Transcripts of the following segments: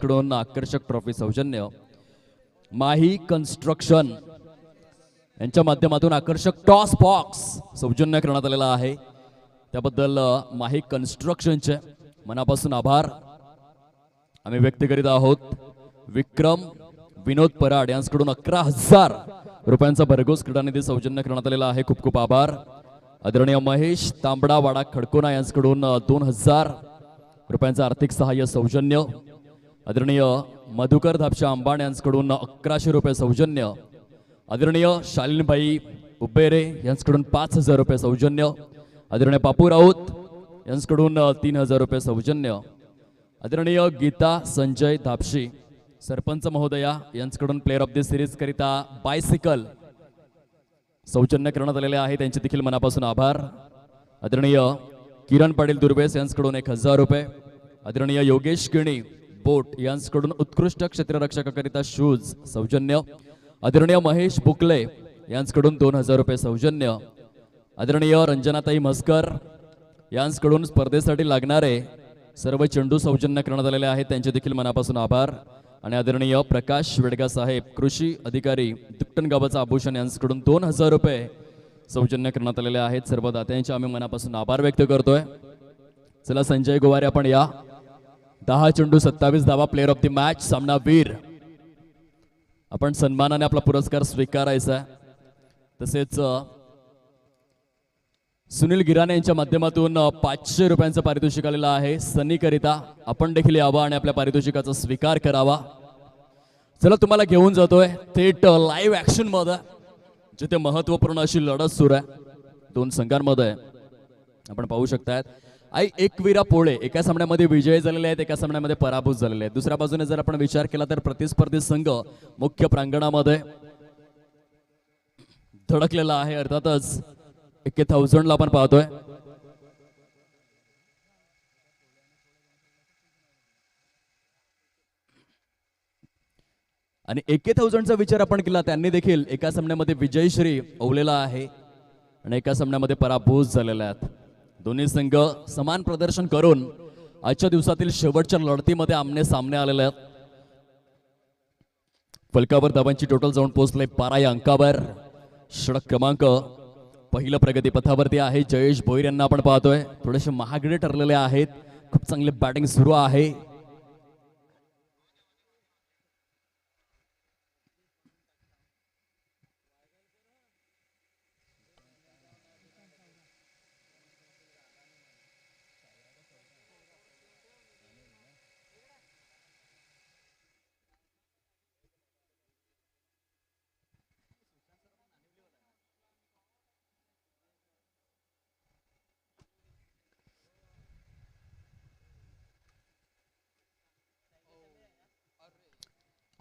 कडून आकर्षक ट्रॉफी सौजन्य माही कन्स्ट्रक्शन यांच्या माध्यमातून आकर्षक टॉस बॉक्स सौजन्य करण्यात आलेला आहे. त्याबद्दल माही कन्स्ट्रक्शनचे मनापासून आभार आम्ही व्यक्त करीत आहोत. विक्रम विनोद पराड यांच्याकडून 11,000 रुपयांचा भरघोस क्रीडा निधी सौजन्य करण्यात आलेला आहे. खूप खूप आभार. आदरणीय महेश तांबडावाडा खडकोना यांच्याकडून 2,000 रुपयांचा आर्थिक सहाय्य सौजन्य. आदरणीय मधुकर धापशा अंबाण यांच्याकडून 1100 रुपये सौजन्य. आदरणीय शालीनभाई उबेरे यांच्याकडून 5,000 रुपये सौजन्य. आदरणीय बापू राऊत यांच्याकडून 3,000 रुपये सौजन्य. आदरणीय गीता संजय धापशी सरपंच महोदया यांच्याकडून प्लेअर ऑफ द सिरीज करिता बायसिकल सौजन्य करण्यात आलेले आहे. त्यांचे देखील मनापासून आभार. आदरणीय किरण पाटील दुर्वेस यांच्याकडून 1,000 रुपये. आदरणीय योगेश किणी बोट यांच्याकडून उत्कृष्ट क्षेत्ररक्षकाकरिता शूज सौजन्य. आदरणीय महेश बुकले यांच्याकडून 2,000 रुपये सौजन्य. आदरणीय रंजनाताई म्हसकर यांच्याकडून स्पर्धेसाठी लागणारे सर्व चेंडू सौजन्य करण्यात आलेले आहेत. त्यांचे देखील मनापासून आभार. आणि आदरणीय प्रकाश वेडगा साहेब कृषी अधिकारी दुकटन गावाचा आभूषण यांच्याकडून 2,000 रुपये सौजन्य करण्यात आलेले आहेत. सर्व दात्यांचे आम्ही मनापासून आभार व्यक्त करतोय. चला संजय गोवारे आपण या. 10 चेंडू 27 धावा प्लेअर ऑफ द मॅच सामनावीर आपण सन्मानाने आपला पुरस्कार स्वीकारायचा. तसेच सुनील गिराणे यांच्या माध्यमातून 500 रुपयांचं पारितोषिक आलेलं आहे. सनी करिता आपण देखील यावं आणि आपल्या पारितोषिकाचा स्वीकार करावा. चला तुम्हाला घेऊन जातोय थेट लाईव्ह ऍक्शन मध्ये जिथे महत्वपूर्ण अशी लढत सुरू आहे 2 संघांमध्ये. आपण पाहू शकताय आई एकवीरा पोळे एका सामन्यामध्ये विजयी झालेले आहेत, एका सामन्यामध्ये पराभूत झालेले आहेत. दुसऱ्या बाजूने जर आपण विचार केला तर प्रतिस्पर्धी संघ मुख्य प्रांगणामध्ये धडकलेला आहे. अर्थातच 1,000 ला आपण पाहतोय. आणि 1,000 चा विचार आपण केला त्यांनी देखील एका सामन्यामध्ये विजयश्री ओवलेला आहे आणि एका सामन्यामध्ये पराभूत झालेले आहेत. दोन्ही संघ समान प्रदर्शन करून आजच्या दिवसातील शेवटच्या लढतीमध्ये आमने सामने आलेले आहेत. फलकावर धावांची टोटल जाऊन पोहोचले 12 या अंकावर. षटक क्रमांक पहिलं प्रगती पथावरती आहे. जयेश भोईर यांना आपण पाहतोय थोडेसे महागडे ठरलेले आहेत. खूप चांगले बॅटिंग सुरू आहे.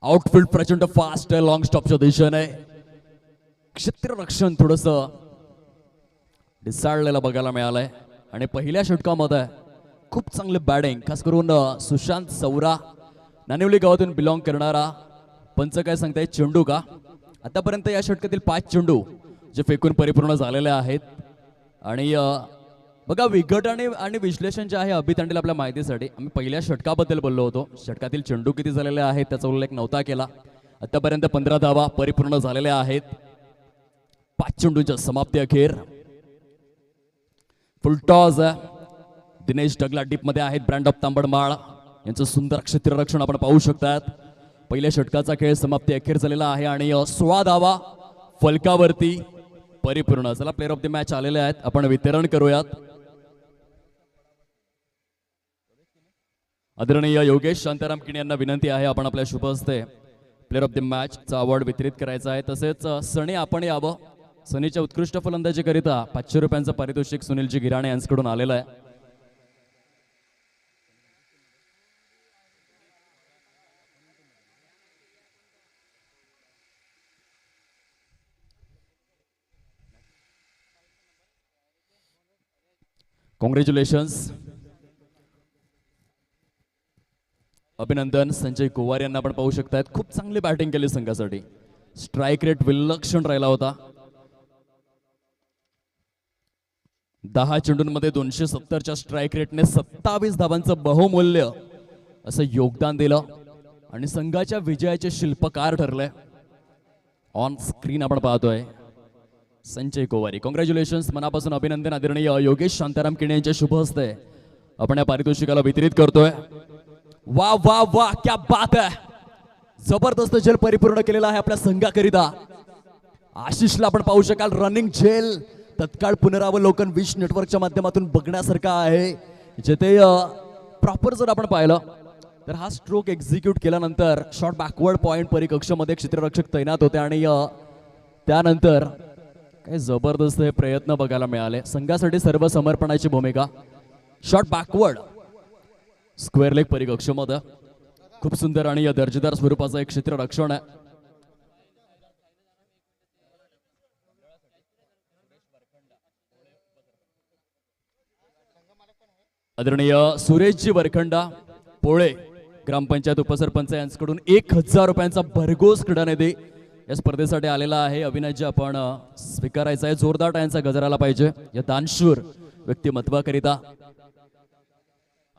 आउटफील्ड प्रचंड फास्ट आहे लॉंग स्टॉपच्या दिशेने. क्षेत्ररक्षण थोडस ढिसाळलेलं बघायला मिळालंय. आणि पहिल्या षटकामध्ये खूप चांगले बॅटिंग खास करून सुशांत सौरा नानिवली गावातून बिलॉंग करणारा पंच काय सांगताय चेंडू का आतापर्यंत या षटकातील 5 चेंडू जे फेकून परिपूर्ण झालेले आहेत. आणि बघा विघटन आणि विश्लेषण जे आहे अभित आणतील आपल्या माहितीसाठी आम्ही पहिल्या षटकाबद्दल बोललो होतो. षटकातील चेंडू किती झालेले आहेत त्याचा उल्लेख नव्हता केला. आतापर्यंत 15 धावा परिपूर्ण झालेल्या आहेत. 5 चेंडूंच्या समाप्ती अखेर. फुलटॉस दिनेश डगला डीप मध्ये आहेत. ब्रँड ऑफ तांबडमाळ यांचं सुंदर क्षेत्ररक्षण आपण पाहू शकतात. पहिल्या षटकाचा खेळ समाप्ती अखेर झालेला आहे आणि 16 धावा फलकावरती परिपूर्ण. चला प्लेअर ऑफ द मॅच आलेले आहेत आपण वितरण करूयात. आदरणीय योगेश शांताराम किणी यांना विनंती आहे आपण आपल्या शुभ हस्ते प्लेअर ऑफ द मॅच चा अवॉर्ड वितरित करायचा आहे. तसेच सनी आपण यावं. सनीच्या उत्कृष्ट फलंदाजीकरिता 500 रुपयांचं पारितोषिक सुनीलजी गिराणे यांच्याकडून आलेलं आहे. कॉंग्रॅच्युलेशन्स. अभिनंदन. संजय गोवार यांना आपण पाहू शकतात खूप चांगली बॅटिंग केली संघासाठी. स्ट्राईक रेट विलक्षण राहिला होता. 10 चेंडूंमध्ये 270च्या स्ट्राईक रेटने 27 धावांचं बहुमूल्य असं योगदान दिलं. आणि संघाच्या विजयाचे शिल्पकार ठरले. ऑन स्क्रीन आपण पाहतोय संजय कोवारी. कॉंग्रॅच्युलेशन्स, मनापासून अभिनंदन. आदरणीय योगेश शांताराम किणे यांच्या शुभ हस्ते आपण या पारितोषिकाला वितरित करतोय. वा वा वा, क्या बात आहे. जबरदस्त झेल परिपूर्ण केलेला आहे आपल्या संघाकरिता. आशिषला आपण पाहू शकाल रनिंग झेल तत्काळ पुनरावलोकन विश नेटवर्कच्या माध्यमातून बघण्यासारखा आहे. जिथे प्रॉपर जर आपण पाहिलं तर हा स्ट्रोक एक्झिक्यूट केल्यानंतर शॉर्ट बॅकवर्ड पॉइंट परिकक्षामध्ये क्षेत्ररक्षक तैनात होते आणि त्यानंतर काही जबरदस्त हे प्रयत्न बघायला मिळाले. संघासाठी सर्व समर्पणाची भूमिका. शॉर्ट बॅकवर्ड स्क्वेअर लेग परिकक्षामध्ये खूप सुंदर आणि दर्जेदार स्वरूपाचं एक क्षेत्ररक्षण आहे. आदरणीय सुरेशजी वरखंडा पोळे ग्रामपंचायत उपसरपंच यांच्याकडून 1000 रुपयांचा भरघोस क्रीडा निधी या स्पर्धेसाठी आलेला आहे. अविनाशजी आपण स्वीकारायचा आहे. जोरदार टाळ्यांचा गजर आला पाहिजे या दानशूर व्यक्तिमत्वाकरिता.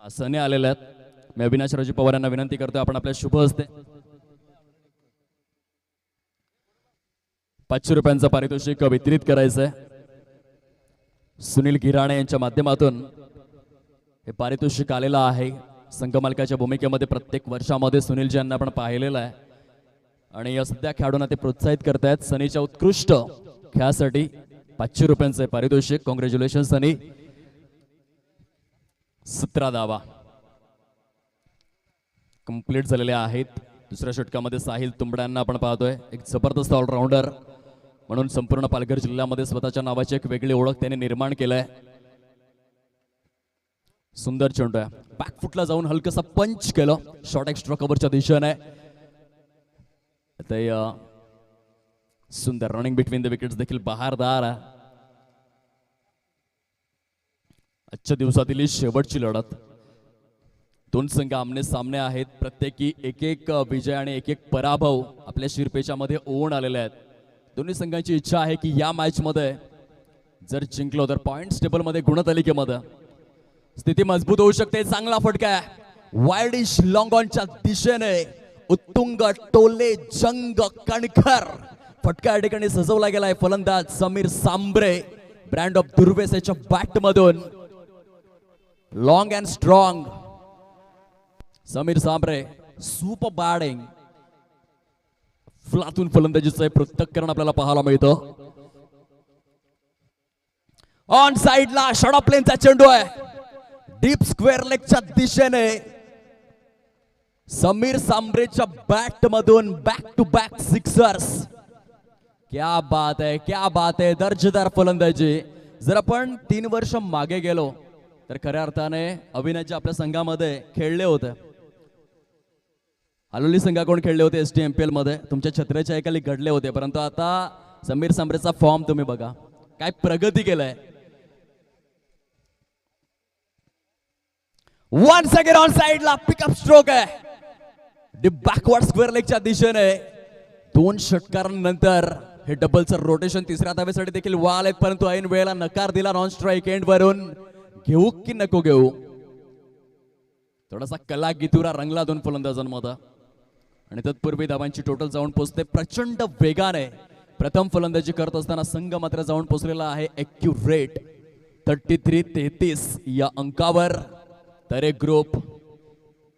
सने आलेले आहेत. मी अविनाश राजू पवार यांना विनंती करतोय आपण आपल्या शुभ हस्ते 500 रुपयांचा पारितोषिक वितरित करायचं आहे. सुनील गिराणे यांच्या माध्यमातून हे पारितोषिक आलेलं आहे. संघ मालकाच्या भूमिकेमध्ये प्रत्येक वर्षामध्ये सुनीलजी यांना आपण पाहिलेलं आहे आणि सध्या खेळाडूंना ते प्रोत्साहित करतायत. सनीच्या उत्कृष्ट खेळासाठी 500 रुपयांचे पारितोषिक. कॉंग्रॅच्युलेशन सनी. 17 धावा कंप्लीट झालेल्या आहेत. दुसऱ्या षटकामध्ये साहिल तुंबड्यांना आपण पाहतोय. एक जबरदस्त ऑलराऊंडर म्हणून संपूर्ण पालघर जिल्ह्यामध्ये स्वतःच्या नावाची एक वेगळी ओळख त्याने निर्माण केलंय. सुंदर चेंडू आहे. बॅकफुटला जाऊन हलकसा पंच केलं शॉर्ट एक्स्ट्रा कव्हरच्या दिशेने. सुंदर रनिंग बिटवीन द विकेट्स देखील बहारदार आहे. आजच्या दिवसातील शेवटची लढत. दोन संघ आमने सामने आहेत. प्रत्येकी एक एक विजय आणि एक एक पराभव आपल्या शिरपेच्यामध्ये ओढ आलेले आहेत. दोन्ही संघांची इच्छा आहे की या मॅच मध्ये जर जिंकलो तर पॉइंट्स टेबल मध्ये गुणतालिकेमध्ये स्थिती मजबूत होऊ शकते. चांगला फटका वाईडिश लॉंग ऑनच्या दिशेने उत्तुंग टोले जंग कणखर फटका या ठिकाणी सजवला गेलाय. फलंदाज समीर सांबरे ब्रँड ऑफ दुर्वेसेच्या बॅट मधून long and strong Sameer Sambare super batting. फुलातून फलंदाजीचं पृथक्करण आपल्याला पाहायला मिळतं. ऑन साइडला शॉर्ट प्लेनचा चेंडू आहे. डीप स्क्वेअर लेगच्या दिशेने समीर सांबरेच्या बॅट मधून बॅक टू बॅक सिक्सर्स. क्या बात आहे, क्या बात आहे. दर्जेदार फलंदाजी. जर आपण 3 वर्ष मागे गेलो तर खऱ्या अर्थाने अविनाशजी आपल्या संघामध्ये खेळले होते. आलोली संघाकडून खेळले होते STMPL मध्ये. तुमच्या छत्र्याच्या एकाली घडले होते. परंतु आता समीर सांबरेचा फॉर्म तुम्ही बघा, काय प्रगती केलाय. वन्स अगेन ऑन साइडला पिकअप स्ट्रोक आहे. डीप बॅकवर्ड स्क्वेअर लेगच्या दिशेने 2 षटकारांनंतर हे डबलचं रोटेशन तिसऱ्या धावेसाठी देखील वाल आहेत. परंतु ऐन वेळेला नकार दिला नॉन स्ट्राईक एंड वरून. घेऊ की नको घेऊ. थोडासा कला गितुरा रंगला 2 फलंदाजांमध्ये आणि तत्पूर्वी धावांची टोटल जाऊन पोहोचते प्रचंड वेगाने. प्रथम फलंदाजी करत असताना संघ मात्र जाऊन पोहोचलेला आहे एक्युरेट 33-33 या अंकावर. तर एक ग्रुप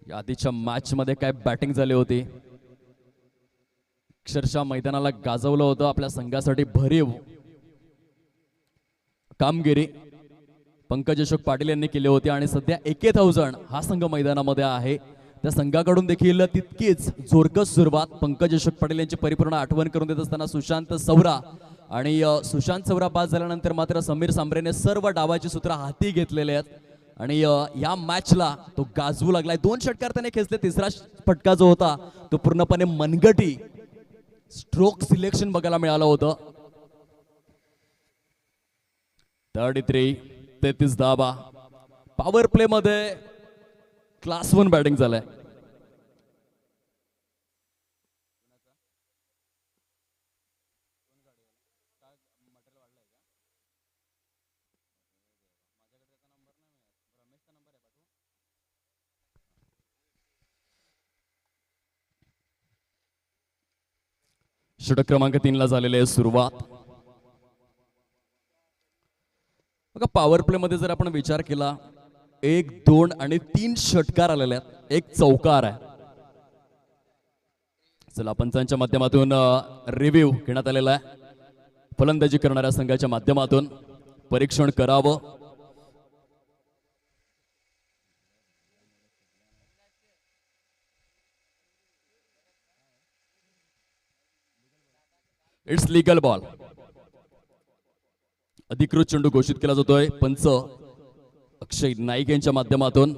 या आधीच्या मॅच मध्ये काय बॅटिंग झाली होती. अक्षरशः मैदानाला गाजवलं होतं. आपल्या संघासाठी भरीव कामगिरी पंकज अशोक पाटील यांनी केली होती आणि सध्या 1000 हा संघ मैदानामध्ये आहे. त्या संघाकडून देखील तितकीच जोरकस सुरुवात. पंकज अशोक पाटील यांची परिपूर्ण आठवण करून देत असताना सुशांत सवरा आणि सुशांत सवरा बाद झाल्यानंतर मात्र समीर सांबरेने सर्व डावाची सूत्र हाती घेतलेले आहेत आणि या मॅचला तो गाजवू लागलाय. 2 षटकार त्याने खेचले. तिसरा फटका जो होता तो पूर्णपणे मनगटी स्ट्रोक सिलेक्शन बघायला मिळालं होतं. 33-33 धावा. पॉवर प्ले मध्ये क्लास 1 बॅटिंग झालंय. षटक क्रमांक 3 ला झालेली आहे सुरुवात. बघा पॉवर प्ले मध्ये जर आपण विचार केला 1, 2 आणि 3 षटकार आलेले आहेत, 1 चौकार आहे. चला पंचांच्या माध्यमातून रिव्ह्यू घेण्यात आलेला आहे. फलंदाजी करणाऱ्या संघाच्या माध्यमातून परीक्षण करावं. It's legal ball. अधिकृत चेंडू घोषित केला जातोय पंच अक्षय नाईक यांच्या माध्यमातून.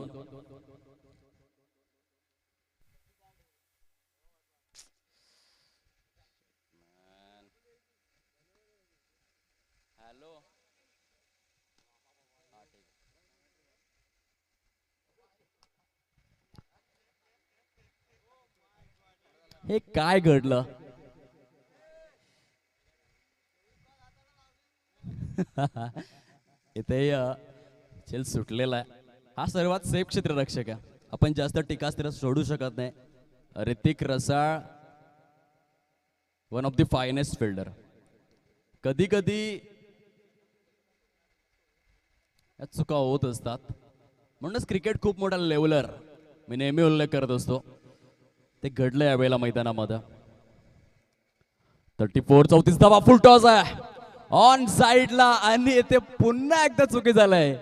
हे काय घडलं? इथे झेल सुटलेला आहे. हा सर्वात सेफ क्षेत्ररक्षक आहे. आपण जास्त टीकास्त्र सोडू शकत नाही. Hrithik Rasal one of the finest fielder. कधी कधी चुका होत असतात, म्हणूनच क्रिकेट खूप मोठा लेवलर मी नेहमी उल्लेख करत असतो. ते घडलं यावेळेला मैदानामध्ये. 34 34 धावा. फुल टॉस आहे ऑन साइडला आणि इथे पुन्हा एकदा चुकी झालाय.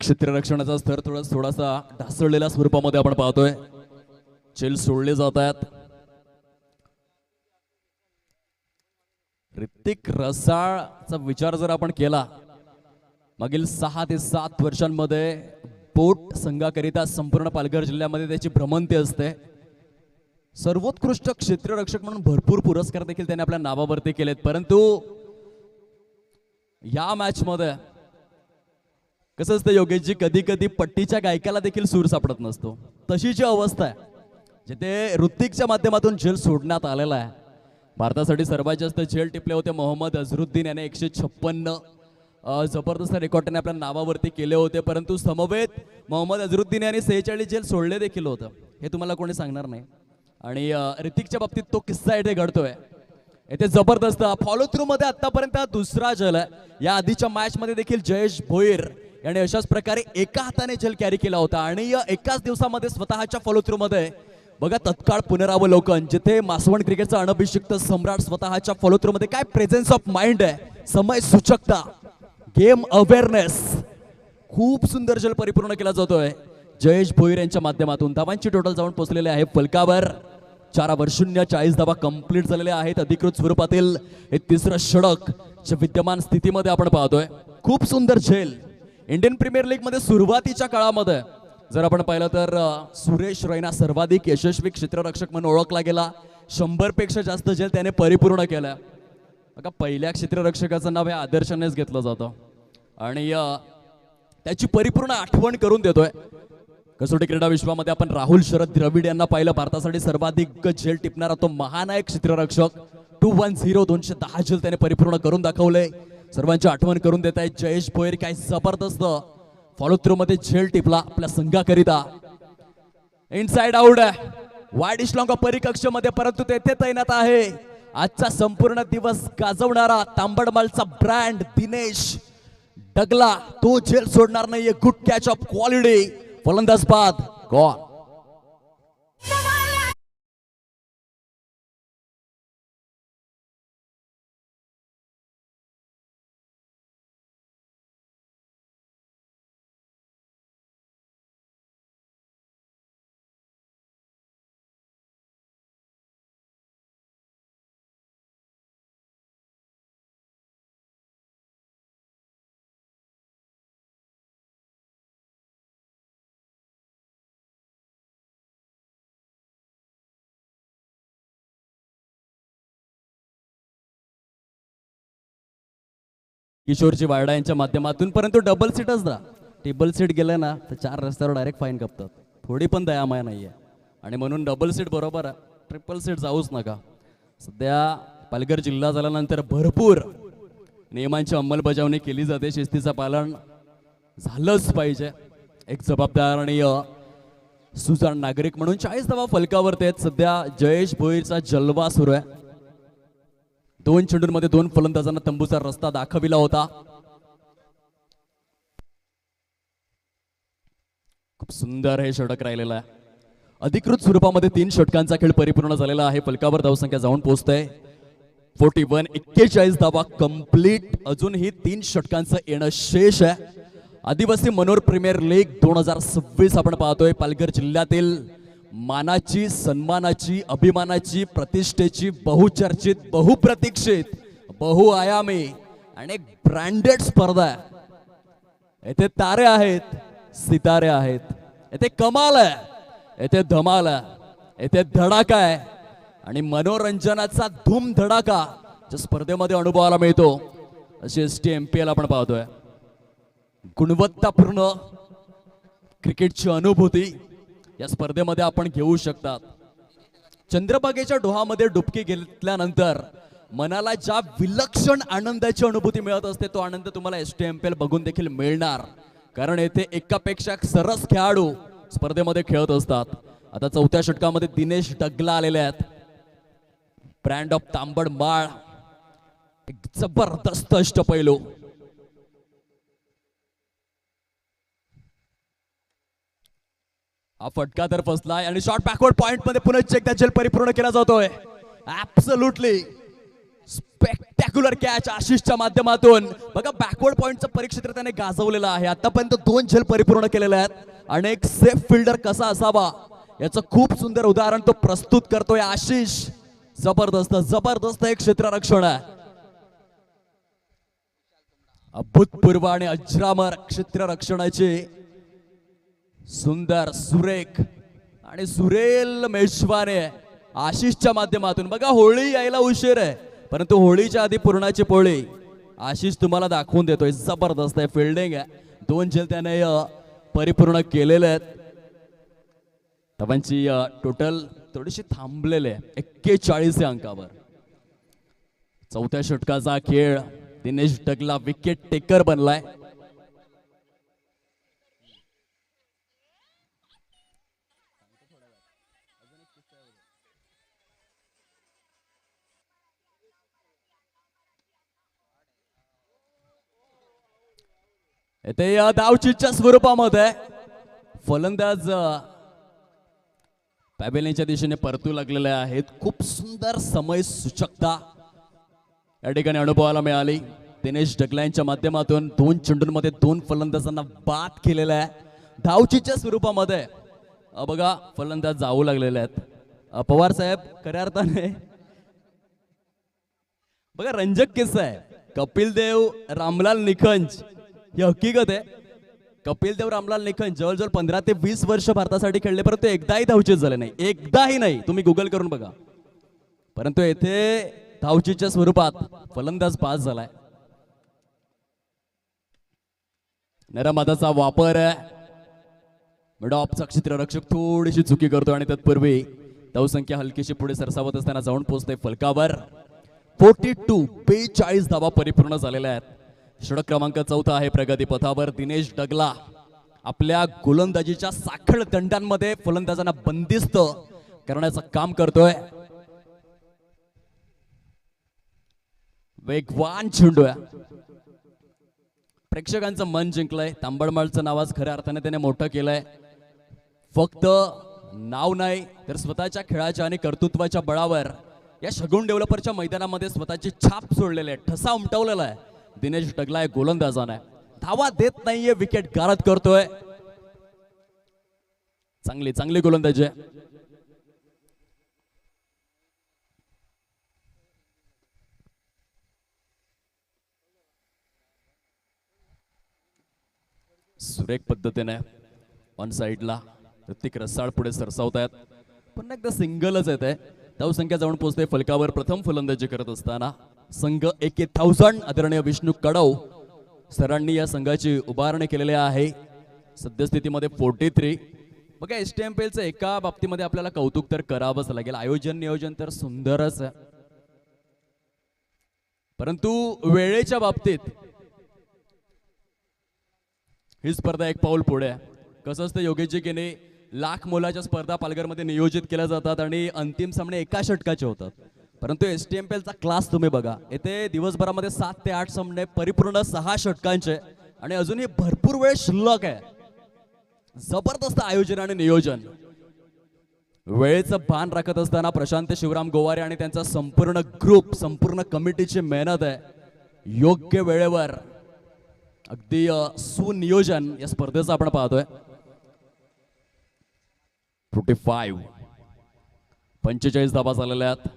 क्षेत्ररक्षणाचा स्तर थोडासा ढासळलेल्या स्वरूपामध्ये आपण पाहतोय. चेल सोडले जात आहेत. ऋतिक रसाळचा विचार जर आपण केला, मागील 6 ते 7 वर्षांमध्ये बोट संघाकरिता संपूर्ण पालघर जिल्ह्यामध्ये त्याची भ्रमंती असते. सर्वोत्कृष्ट क्षेत्ररक्षक म्हणून भरपूर पुरस्कार देखील त्याने आपल्या नावावरती केलेत. परंतु या मॅच मध्ये कसं असतं योगेशजी, कधी कधी पट्टीच्या गायकाला देखील सूर सापडत नसतो. तशीची अवस्था आहे जिथे ऋतिकच्या माध्यमातून झेल सोडण्यात आलेला आहे. भारतासाठी सर्वात जास्त झेल टिपले होते मोहम्मद अझरुद्दीन याने 156. जबरदस्त रेकॉर्ड त्याने आपल्या नावावरती केले होते. परंतु समवेत मोहम्मद अझरुद्दीन यांनी 46 झेल सोडले देखील होतं. हे तुम्हाला कोणी सांगणार नाही. आणि ऋतिकच्या बाबतीत तो किस्सा इथे घडतोय. इथे जबरदस्त फॉलो थ्रू मध्ये आतापर्यंत दुसरा झेल आहे. या आधीच्या मॅच मध्ये देखील जयेश भोईर याने अशाच प्रकारे एका हाताने झेल कॅरी केला होता. आणि एकाच दिवसामध्ये स्वतःच्या फॉलो थ्रू मध्ये बघा तत्काळ पुनरावलोकन, जिथे मासवण क्रिकेटचा अनभिषिक्त सम्राट स्वतःच्या फॉलो थ्रू मध्ये काय प्रेझेन्स ऑफ माइंड आहे, समय सूचकता, गेम अवेअरनेस, खूप सुंदर झेल परिपूर्ण केला जातोय जयेश भोईर यांच्या माध्यमातून. धावांची टोटल जाऊन पोहोचलेले आहे फलकावर 4 ओव्हर 0 40 धावा कंप्लीट झालेल्या आहेत. अधिकृत स्वरूपातील हे तिसरं षटक जे विद्यमान स्थितीमध्ये आपण पाहतोय. खूप सुंदर झेल. इंडियन प्रीमियर लीग मध्ये सुरुवातीच्या काळामध्ये जर आपण पाहिलं तर सुरेश रैना सर्वाधिक यशस्वी क्षेत्ररक्षक म्हणून ओळखला गेला. 100 पेक्षा जास्त झेल त्याने परिपूर्ण केल्या. बघा पहिल्या क्षेत्ररक्षकाचं नाव हे आदर्शानेच घेतलं जातं आणि त्याची परिपूर्ण आठवण करून देतोय. कसोटी क्रीडा विश्वामध्ये आपण राहुल शरद द्रविड यांना पाहिलं. भारतासाठी सर्वाधिक झेल टिपणारा तो महानायक क्षेत्ररक्षक. 210 210 झेल त्याने परिपूर्ण करून दाखवले. सर्वांची आठवण करून देत आहेत जयेश भोईर. काय जबरदस्त फॉलो थ्रू मध्ये झेल टिपला आपल्या संघाकरिता. इनसाइड आउट वाईड इशलॉंग परिकक्ष मध्ये, परंतु तेथे तैनात आहे आजचा संपूर्ण दिवस गाजवणारा तांबडमालचा ब्रँड दिनेश डगला. तो झेल सोडणार नाहीये. Good catch of quality. फलंदाज बाद गॉन. किशोरजी वाडा यांच्या माध्यमातून, परंतु डबल सीटच दा. टेबल सीट गेलं ना तर 4 रस्त्यावर डायरेक्ट फाईन कापतात. थोडी पण दयामाया नाहीये आणि म्हणून डबल सीट बरोबर आहे. ट्रिपल सीट जाऊच नका. सध्या पालघर जिल्हा झाल्यानंतर भरपूर नियमांची अंमलबजावणी केली जाते. शिस्तीचं पालन झालंच पाहिजे. एक जबाबदार आणि सुजाण नागरिक म्हणून 40 धावा फलकावरती आहेत. सध्या जयेश भोईरचा जलवा सुरू आहे. 2 चेंडूंमध्ये 2 फलंदाजांना तंबूचा रस्ता दाखविला होता. खूप सुंदर हे षटक राहिलेलं आहे. अधिकृत स्वरूपामध्ये 3 षटकांचा खेळ परिपूर्ण झालेला आहे. फलकावर धावसंख्या जाऊन पोहोचते 41. 41 धावा कंप्लीट. अजूनही 3 षटकांचं येणं शेष आहे. आदिवासी मनोहर प्रीमियर लीग 2026 आपण पाहतोय. पालघर जिल्ह्यातील मानाची, सन्मानाची, अभिमानाची, प्रतिष्ठेची, बहुचर्चित, बहुप्रतीक्षित, बहुआयामी आणि एक ब्रँडेड स्पर्धा आहे. येथे तारे आहेत, सितारे आहेत. येथे कमाल आहे, येथे धमाल आहे, येथे धडाका आहे आणि मनोरंजनाचा धूम धडाका ज्या स्पर्धेमध्ये अनुभवायला मिळतो अशी STMPL आपण पाहतोय. गुणवत्तापूर्ण क्रिकेटची अनुभूती या स्पर्धेमध्ये आपण घेऊ शकतात. चंद्रभागेच्या डोहामध्ये डुबकी घेतल्यानंतर मनाला ज्या विलक्षण आनंदाची अनुभूती मिळत असते तो आनंद तुम्हाला STMPL बघून देखील मिळणार. कारण येथे एकापेक्षा एक सरस खेळाडू स्पर्धेमध्ये खेळत असतात. आता 4थ्या षटकामध्ये दिनेश डगला आलेले आहेत. ब्रँड ऑफ तांबड माळ, एक जबरदस्त अष्टपैलू. हा फटका तर फसलाय आणि शॉर्ट बॅकवर्ड पॉइंट मध्ये पुन्हा एकदा जल परिपूर्ण केला जातोय. ऍब्सोल्युटली स्पेक्टॅक्युलर कॅच आशिषच्या माध्यमातून. बघा बॅकवर्ड पॉइंटचं परीक्षेत्र त्याने गाजवलेलं आहे. आतापर्यंत 2 झेल परिपूर्ण केलेले आहेत आणि एक सेफ फिल्डर कसा असावा याचं खूप सुंदर उदाहरण तो प्रस्तुत करतोय आशिष. जबरदस्त जबरदस्त एक क्षेत्ररक्षण आहे. अभूतपूर्व आणि अजरामर क्षेत्ररक्षणाची सुंदर सुरेख आणि सुरेल मेजवानी आशिषच्या माध्यमातून. बघा होळी यायला उशीर आहे परंतु होळीच्या आधी पूर्णाची पोळी आशिष तुम्हाला दाखवून देतोय. जबरदस्त आहे फिल्डिंग आहे. 2 झेल त्याने परिपूर्ण केलेले आहेत. धावांची टोटल थोडीशी थांबलेले आहे 41 या अंकावर. 4थ्या षटकाचा खेळ. दिनेश डगला विकेट टेकर बनलाय. येथे या धावचीच्या स्वरूपामध्ये फलंदाज पॅव्हेलियनच्या दिशेने परतू लागलेले आहेत. खूप सुंदर समय सूचकता या ठिकाणी अनुभवायला मिळाली. दिनेश डगलांच्या माध्यमातून 2 चेंडूंमध्ये 2 फलंदाजांना बाद केलेला आहे. धावचीच्या स्वरूपामध्ये बघा फलंदाज जाऊ लागलेले आहेत. पवार साहेब खऱ्या अर्थाने बघा रंजक किस्सा आहे. कपिल देव रामलाल निखंज ही हकीकत आहे. कपिल देव रामलाल निखंज जवळजवळ 15 ते 20 वर्ष भारतासाठी खेळले परंतु एकदाही धावचीत झाले नाही. एकदाही नाही. तुम्ही गुगल करून बघा. परंतु येथे धावचीच्या स्वरूपात फलंदाज पास झालाय. नरमादाचा वापर आहे. मिड ऑफचा क्षेत्ररक्षक थोडीशी चुकी करतो आणि तत्पूर्वी धावसंख्या हलकीशी पुढे सरसावत असताना जाऊन पोहोचते फलकावर. 42 धावा परिपूर्ण झालेल्या आहेत. षटक क्रमांक 4 आहे प्रगती पथावर. दिनेश डगला आपल्या गोलंदाजीच्या साखळ दंडांमध्ये फलंदाजांना बंदिस्त करण्याचं काम करतोय. वेगवान चेंडू आहे. प्रेक्षकांचं मन जिंकलंय. तांबडमाळचं नाव आज खऱ्या अर्थाने त्याने मोठं केलंय. फक्त नाव नाही तर स्वतःच्या खेळाच्या आणि कर्तृत्वाच्या बळावर या शगुन डेव्हलपरच्या मैदानामध्ये स्वतःची छाप सोडलेली आहे. ठसा उमटवलेला आहे. दिनेश डगला एक गोलंदाजाने धावा देत नाहीये. विकेट गारद करतोय. चांगली चांगली गोलंदाजी आहे. सुरेख पद्धतीने ऑन साइडला ऋतिक रसाळ पुढे सरसावतायत. पुन्हा एकदा सिंगलच येते. धावसंख्या जाऊन पोहोचते फलकावर. प्रथम फलंदाजी करत असताना संघ 1000 आदरणीय विष्णू कडव सरांनी या संघाची उभारणी केलेली आहे. सद्यस्थितीमध्ये 43. बघा STMPLचं एका बाबतीमध्ये आपल्याला कौतुक तर करावंच लागेल. आयोजन नियोजन तर सुंदरच आहे परंतु वेळेच्या बाबतीत ही स्पर्धा एक पाऊल पुढे आहे. कसं असतं योगेशजी की नाही, लाख मोलाच्या स्पर्धा पालघरमध्ये नियोजित केल्या जातात आणि अंतिम सामने एका षटकाचे होतात. परंतु STMPLचा क्लास तुम्ही बघा, येथे दिवसभरामध्ये 7 ते 8 सामने परिपूर्ण 6 षटकांचे आणि अजूनही भरपूर वेळ शिल्लक आहे. जबरदस्त आयोजन आणि नियोजन. वेळेचं भान राखत असताना प्रशांत शिवराम गोवारे आणि त्यांचा संपूर्ण ग्रुप, संपूर्ण कमिटीची मेहनत आहे. योग्य वेळेवर अगदी सुनियोजन या स्पर्धेचं आपण पाहतोय. 45 धाबा झालेल्या आहेत.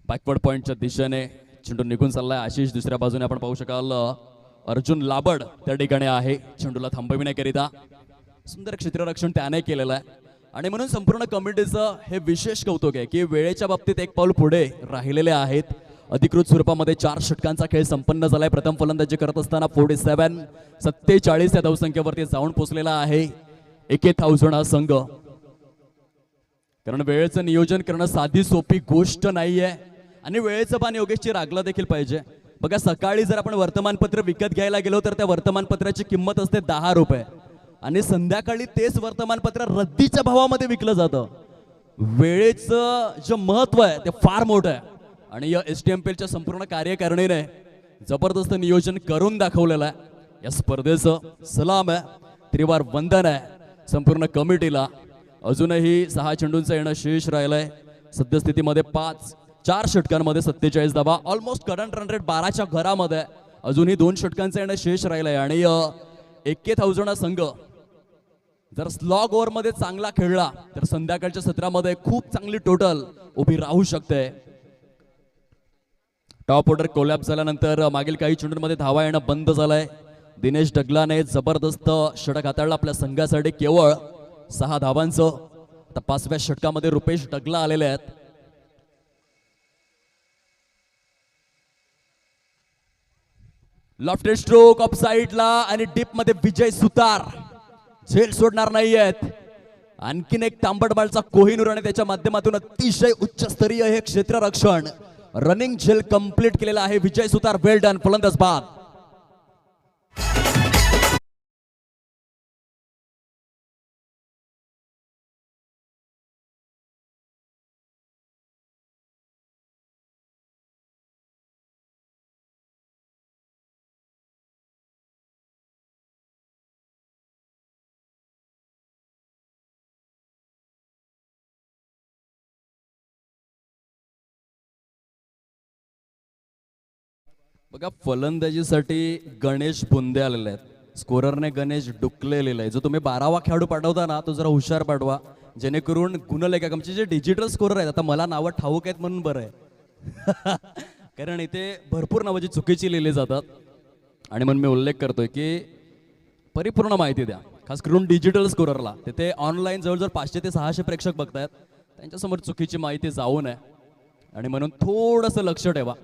बॅकवर्ड पॉइंटच्या दिशेने चेंडू निघून चाललाय. आशिष दुसऱ्या बाजूने आपण पाहू शकाल अर्जुन लाबड त्या ठिकाणी आहे चेंडूला थांबविण्याकरिता. सुंदर क्षेत्ररक्षण त्याने केलेलं आहे आणि म्हणून संपूर्ण कमिटीचं हे विशेष कौतुक आहे की वेळेच्या बाबतीत एक पाऊल पुढे राहिलेले आहेत. अधिकृत स्वरूपामध्ये 4 षटकांचा खेळ संपन्न झालाय. प्रथम फलंदाजी करत असताना 47 या धावसंख्येवरती जाऊन पोहोचलेला आहे 1000 हा संघ. कारण वेळेचं नियोजन करणं साधी सोपी गोष्ट नाहीये आणि वेळेचं भान योगेशची राखलं देखील पाहिजे. बघा, सकाळी जर आपण वर्तमानपत्र विकत घ्यायला गेलो तर त्या वर्तमानपत्राची किंमत असते 10 रुपये आणि संध्याकाळी तेच वर्तमानपत्र रद्दीच्या भावामध्ये विकलं जातं. वेळेचं जे महत्व आहे ते फार मोठं आहे आणि या STMPLच्या संपूर्ण कार्यकारिणीने जबरदस्त नियोजन करून दाखवलेलं आहे. या स्पर्धेचं सलाम आहे, त्रिवार वंदन आहे संपूर्ण कमिटीला. अजूनही 6 चेंडूंचं येणं शेष राहिलंय. सद्यस्थितीमध्ये 4 षटकांमध्ये 47 धाबा, ऑलमोस्ट करंट रन रेट 12च्या घरामध्ये. अजूनही 2 षटकांचं येणं शेष राहिलंय आणि 1000 हा संघ जर स्लॉग ओव्हर मध्ये चांगला खेळला तर संध्याकाळच्या सत्रामध्ये खूप चांगली टोटल उभी राहू शकते. टॉप ऑर्डर कोलॅप्स झाल्यानंतर मागील काही चेंडूंमध्ये धावा येणं बंद झालंय. दिनेश डगलाने जबरदस्त षटक हाताळला आपल्या संघासाठी, केवळ 6 धावांचं. आता 5व्या षटकामध्ये रुपेश डगला आलेले आहेत. लॉफ्टेड स्ट्रोक ऑफ साइडला आणि डीप मध्ये विजय सुतार झेल सोडणार नाहीयेत. आणखीन एक तांबडबाळचा कोहिनूर आणि त्याच्या माध्यमातून अतिशय उच्चस्तरीय हे क्षेत्ररक्षण रनिंग झेल कंप्लीट केलेला आहे विजय सुतार. वेल डन फलंदाज बाद. बघा, फलंदाजीसाठी गणेश बुंदे आलेले आहेत. स्कोररने गणेश डुकले लिहिलंय. जो तुम्ही 12वा खेळाडू पाठवता ना, तो जरा हुशार पाठवा, जेणेकरून गुणलेखक आमचे जे डिजिटल स्कोरर आहेत, आता मला नावं ठाऊक आहेत म्हणून बरं आहे. कारण इथे भरपूर नावं जी चुकीची लिहिली जातात आणि म्हणून मी उल्लेख करतोय की परिपूर्ण माहिती द्या, खास करून डिजिटल स्कोररला. तिथे ऑनलाईन जवळजवळ 500 ते 600 प्रेक्षक बघतायत, त्यांच्यासमोर चुकीची माहिती जाऊ नये आणि म्हणून थोडंसं लक्ष ठेवा.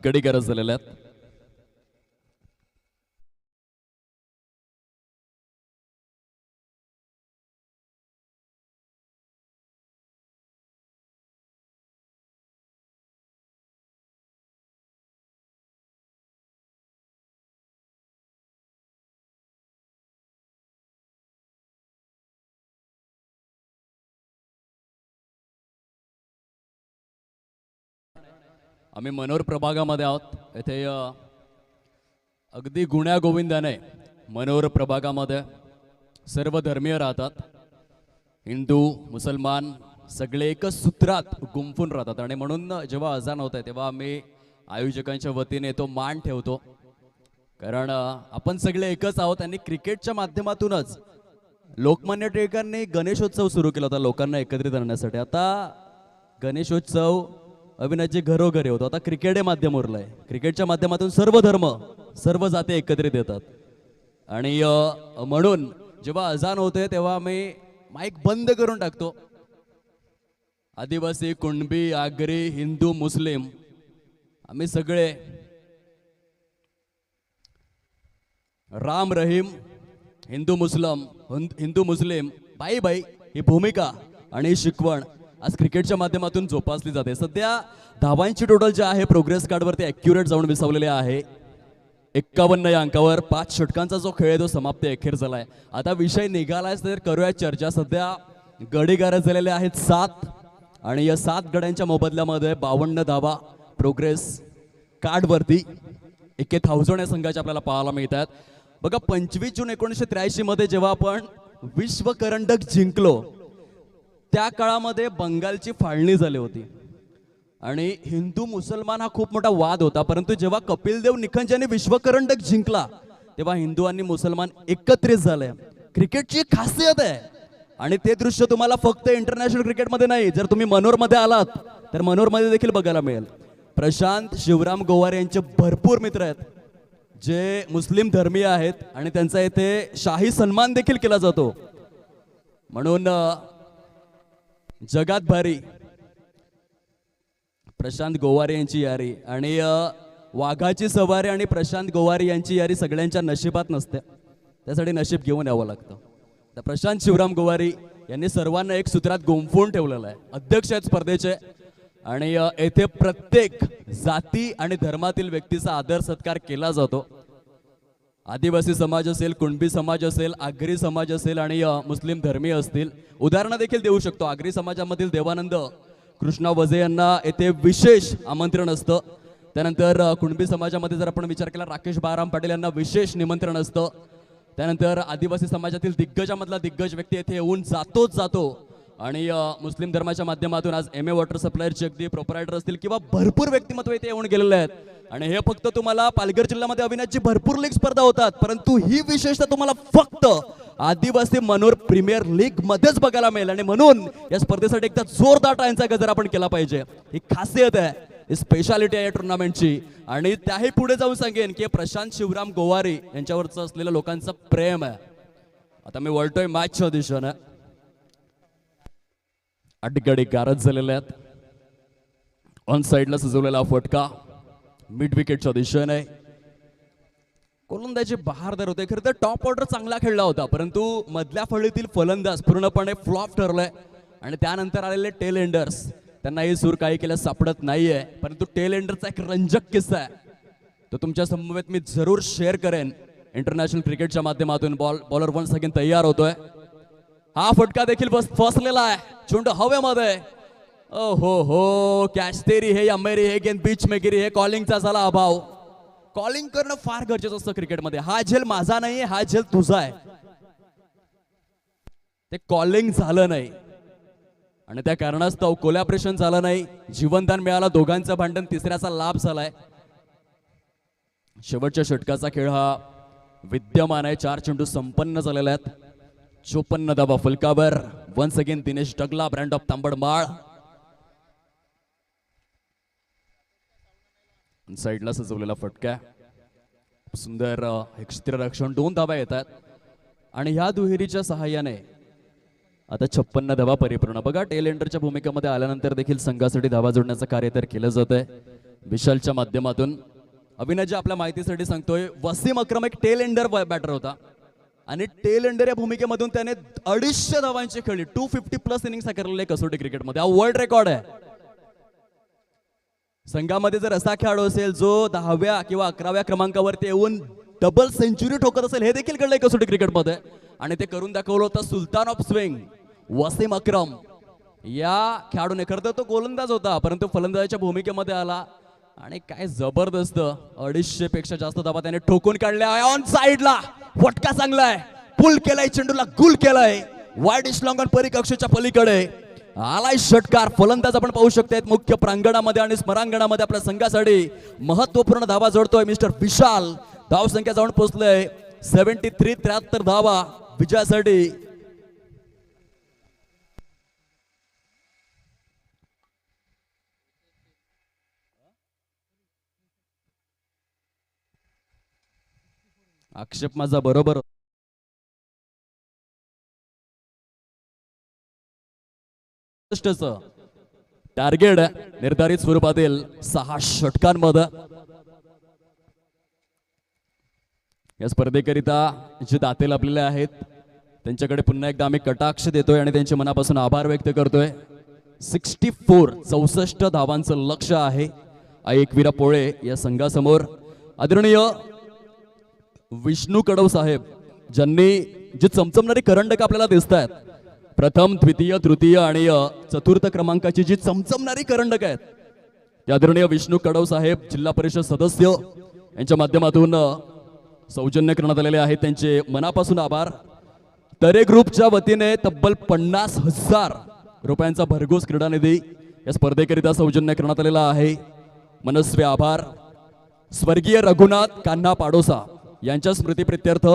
गडी गरज झालेल्या आहेत. आम्ही मनोर प्रभागामध्ये आहोत. येथे अगदी गुण्या गोविंदाने मनोर प्रभागामध्ये सर्व धर्मीय राहतात. हिंदू मुसलमान सगळे एकच सूत्रात गुंफून राहतात. आणि म्हणून जेव्हा अजान होत आहे तेव्हा आम्ही आयोजकांच्या वतीने तो मान ठेवतो, कारण आपण सगळे एकच आहोत. आणि क्रिकेटच्या माध्यमातूनच लोकमान्य टिळकांनी गणेशोत्सव सुरू केला होता लोकांना एकत्रित आणण्यासाठी. आता गणेशोत्सव अविनाशजी घरोघरी होतो, आता क्रिकेट हे माध्यम उरलंय. क्रिकेटच्या माध्यमातून सर्व धर्म सर्व जाती एकत्रित येतात. आणि म्हणून जेव्हा अजान होते तेव्हा आम्ही माईक बंद करून टाकतो. आदिवासी, कुणबी, आगरी, हिंदू, मुस्लिम आम्ही सगळे राम रहीम, हिंदू मुस्लिम बाई बाई ही भूमिका आणि शिकवण आज क्रिकेटच्या माध्यमातून जोपासली जाते. सध्या धावांची टोटल जे आहे प्रोग्रेस कार्डवरती ॲक्युरेट जाऊन विसावलेले आहे. 51 या अंकावर 5 षटकांचा जो खेळ आहे तो समाप्ती अखेर झालाय. आता विषय निघालाय तर करूया चर्चा. सध्या गडी गारद झालेले आहेत 7 आणि या 7 गड्यांच्या मोबदल्यामध्ये 52 धावा प्रोग्रेस कार्डवरती 1000 या संघाच्या आपल्याला पाहायला मिळतात. बघा 25 जून 1983 मध्ये जेव्हा आपण विश्वकरंडक जिंकलो त्या काळामध्ये बंगालची फाळणी झाली होती आणि हिंदू मुसलमान हा खूप मोठा वाद होता. परंतु जेव्हा कपिल देव निखंजाने विश्वकरंडक जिंकला तेव्हा हिंदू आणि मुसलमान एकत्रित झाले. क्रिकेटची खासियत आहे आणि ते दृश्य तुम्हाला फक्त इंटरनॅशनल क्रिकेटमध्ये नाही, जर तुम्ही मनोरमध्ये आलात तर मनोरमध्ये देखील बघायला मिळेल. प्रशांत शिवराम गोवारे यांचे भरपूर मित्र आहेत जे मुस्लिम धर्मीय आहेत आणि त्यांचा येथे शाही सन्मान देखील केला जातो. म्हणून जगात भारी प्रशांत गोवारे यांची यारी आणि वाघाची सवारी आणि प्रशांत गोवारे यांची यारी सगळ्यांच्या नशिबात नसते, त्यासाठी नशीब घेऊन यावं लागतं. तर प्रशांत शिवराम गोवारी यांनी सर्वांना एक सूत्रात गुंफून ठेवलेलं आहे. अध्यक्ष आहेत स्पर्धेचे आणि येथे प्रत्येक जाती आणि धर्मातील व्यक्तीचा आदर सत्कार केला जातो. आदिवासी समाज असेल, कुणबी समाज असेल, आगरी समाज असेल आणि मुस्लिम धर्मीय असतील. उदाहरणं देखील देऊ शकतो. आगरी समाजामधील देवानंद कृष्णा वजे यांना येथे विशेष आमंत्रण असतं. त्यानंतर कुणबी समाजामध्ये जर आपण विचार केला राकेश बाराम पाटील यांना विशेष निमंत्रण असतं. त्यानंतर आदिवासी समाजातील दिग्गजामधला दिग्गज व्यक्ती येथे येऊन जातोच जातो. आणि मुस्लिम धर्माच्या माध्यमातून आज एम ए वॉटर सप्लायरचे अगदी प्रोपरायटर असतील किंवा भरपूर व्यक्तिमत्व इथे येऊन गेलेले आहेत. आणि हे फक्त तुम्हाला पालघर जिल्ह्यामध्ये अविनाशची भरपूर लीग स्पर्धा होतात, परंतु ही विशेषता तुम्हाला फक्त आदिवासी मनोर प्रीमियर लीग मध्येच बघायला मिळेल. आणि म्हणून या स्पर्धेसाठी एकदा जोरदार टाळ्यांचा गजर आपण केला पाहिजे. ही खासियत आहे, ही स्पेशालिटी आहे या टुर्नामेंटची. आणि त्याही पुढे जाऊन सांगेन की प्रशांत शिवराम गोवारी यांच्यावरचं असलेलं लोकांचं प्रेम आहे. आता मी वळतोय मॅचच्या दिशेने. 8 गडी गारद झालेले आहेत. ऑन साइडला सजवलेला फटका मिड विकेटच्या दिशेने. गोलंदाजी बहारदार होते. खरं तर टॉप ऑर्डर चांगला खेळला होता, परंतु मधल्या फळीतील फलंदाज पूर्णपणे फ्लॉप ठरलाय. आणि त्यानंतर आलेले टेल एंडर्स त्यांना ही सूर काही केलं सापडत नाहीये. परंतु टेल एंडरचा एक रंजक किस्सा आहे, तो तुमच्या समवेत मी जरूर शेअर करेन इंटरनॅशनल क्रिकेटच्या माध्यमातून. बॉलर वन्स अगेन तयार होतोय. हा फटका देखील फसलेला आहे, चुंड हवेमध्ये. हो हो, कॅच तेरी हे या मेरी हे गेंद बीच में गिरी. हे कॉलिंगचा झाला अभाव. कॉलिंग करणं फार गरजेचं असतं क्रिकेटमध्ये. हा झेल माझा नाहीये, हा झेल तुझा आहे. ते कॉलिंग झालं नाही आणि त्या कारणास्तव कोलॅबरेशन झालं नाही. जीवनदान मिळालं, दोघांचं भांडण, तिसऱ्याचा लाभ झालाय. शेवटच्या षटकाचा खेळ हा विद्यमान आहे. 4 चेंडू संपन्न झालेले आहेत. 54 धावा फलकावर. Once again Dinesh Dagla, brand of Tambadmal. साईडला सजवलेला फटका, सुंदर एक क्षेत्ररक्षण. 2 धावा येतात आणि ह्या दुहेरीच्या सहाय्याने आता 56 धावा परिपूर्ण. बघा टेल एंडरच्या भूमिकेमध्ये आल्यानंतर देखील संघासाठी धावा जोडण्याचं कार्य तर केलं जात आहे. विशालच्या माध्यमातून. अविनाशजी आपल्या माहितीसाठी सांगतोय, वसीम अक्रम एक टेल एंडर बॅटर होता आणि टेल एंडर या भूमिकेमधून त्याने 250 धावांची खेळली, 250 प्लस इनिंग्स खेळलेले कसोटी क्रिकेटमध्ये. हा वर्ल्ड रेकॉर्ड आहे. संघामध्ये जर असा खेळाडू असेल जो 10व्या किंवा 11व्या क्रमांकावरती येऊन डबल सेंचुरी ठोकत असेल, हे देखील घडलंय कसोटी क्रिकेटमध्ये आणि ते करून दाखवलं होतं सुलतान ऑफ स्विंग वसीम अक्रम या खेळाडूने. खरं तर तो गोलंदाज होता, परंतु फलंदाजाच्या भूमिकेमध्ये आला आणि काय जबरदस्त 250 पेक्षा जास्त धावा त्याने ठोकून काढल्या. ऑन साइडला फटका चांगलाय, पुल केलाय, चेंडूला गुल केलाय, वाईड इस्लॉंगन परिकक्षेच्या पलीकडे आलाय षटकार. फलंदाज आपण पाहू शकतात मुख्य प्रांगणामध्ये आणि स्मरांगणामध्ये आपल्या संघासाठी महत्वपूर्ण धावा जोडतोय मिस्टर विशाल. धाव संख्या जाऊन पोहोचलोय 73, 73 धावा विजयासाठी. आक्षेप माझा बरोबर. टार्गेट निर्धारित स्वरूपातील 6 षटकांमध्ये. या स्पर्धेकरिता जे दाते लाभलेले आहेत त्यांच्याकडे पुन्हा एकदा आम्ही कटाक्ष देतोय आणि त्यांचे मनापासून आभार व्यक्त करतोय. 64 धावांचं लक्ष्य आहे एकविरा पोळे या संघासमोर. आदरणीय विष्णू कडव साहेब ज्यांनी जे चमचमणारी करंडक आपल्याला दिसत आहेत, प्रथम, द्वितीय, तृतीय आणि चतुर्थ क्रमांकाची जी चमचमणारी करंडक आहेत, त्या आदरणीय विष्णू कडव साहेब जिल्हा परिषद सदस्य यांच्या माध्यमातून सौजन्य करण्यात आलेले आहेत. त्यांचे मनापासून आभार. तरे ग्रुपच्या वतीने तब्बल 50,000 रुपयांचा भरघोस क्रीडा निधी या स्पर्धेकरिता सौजन्य करण्यात आलेला आहे. मनस्वी आभार. स्वर्गीय रघुनाथ कान्हा पाडोसा यांच्या स्मृतीप्रित्यर्थ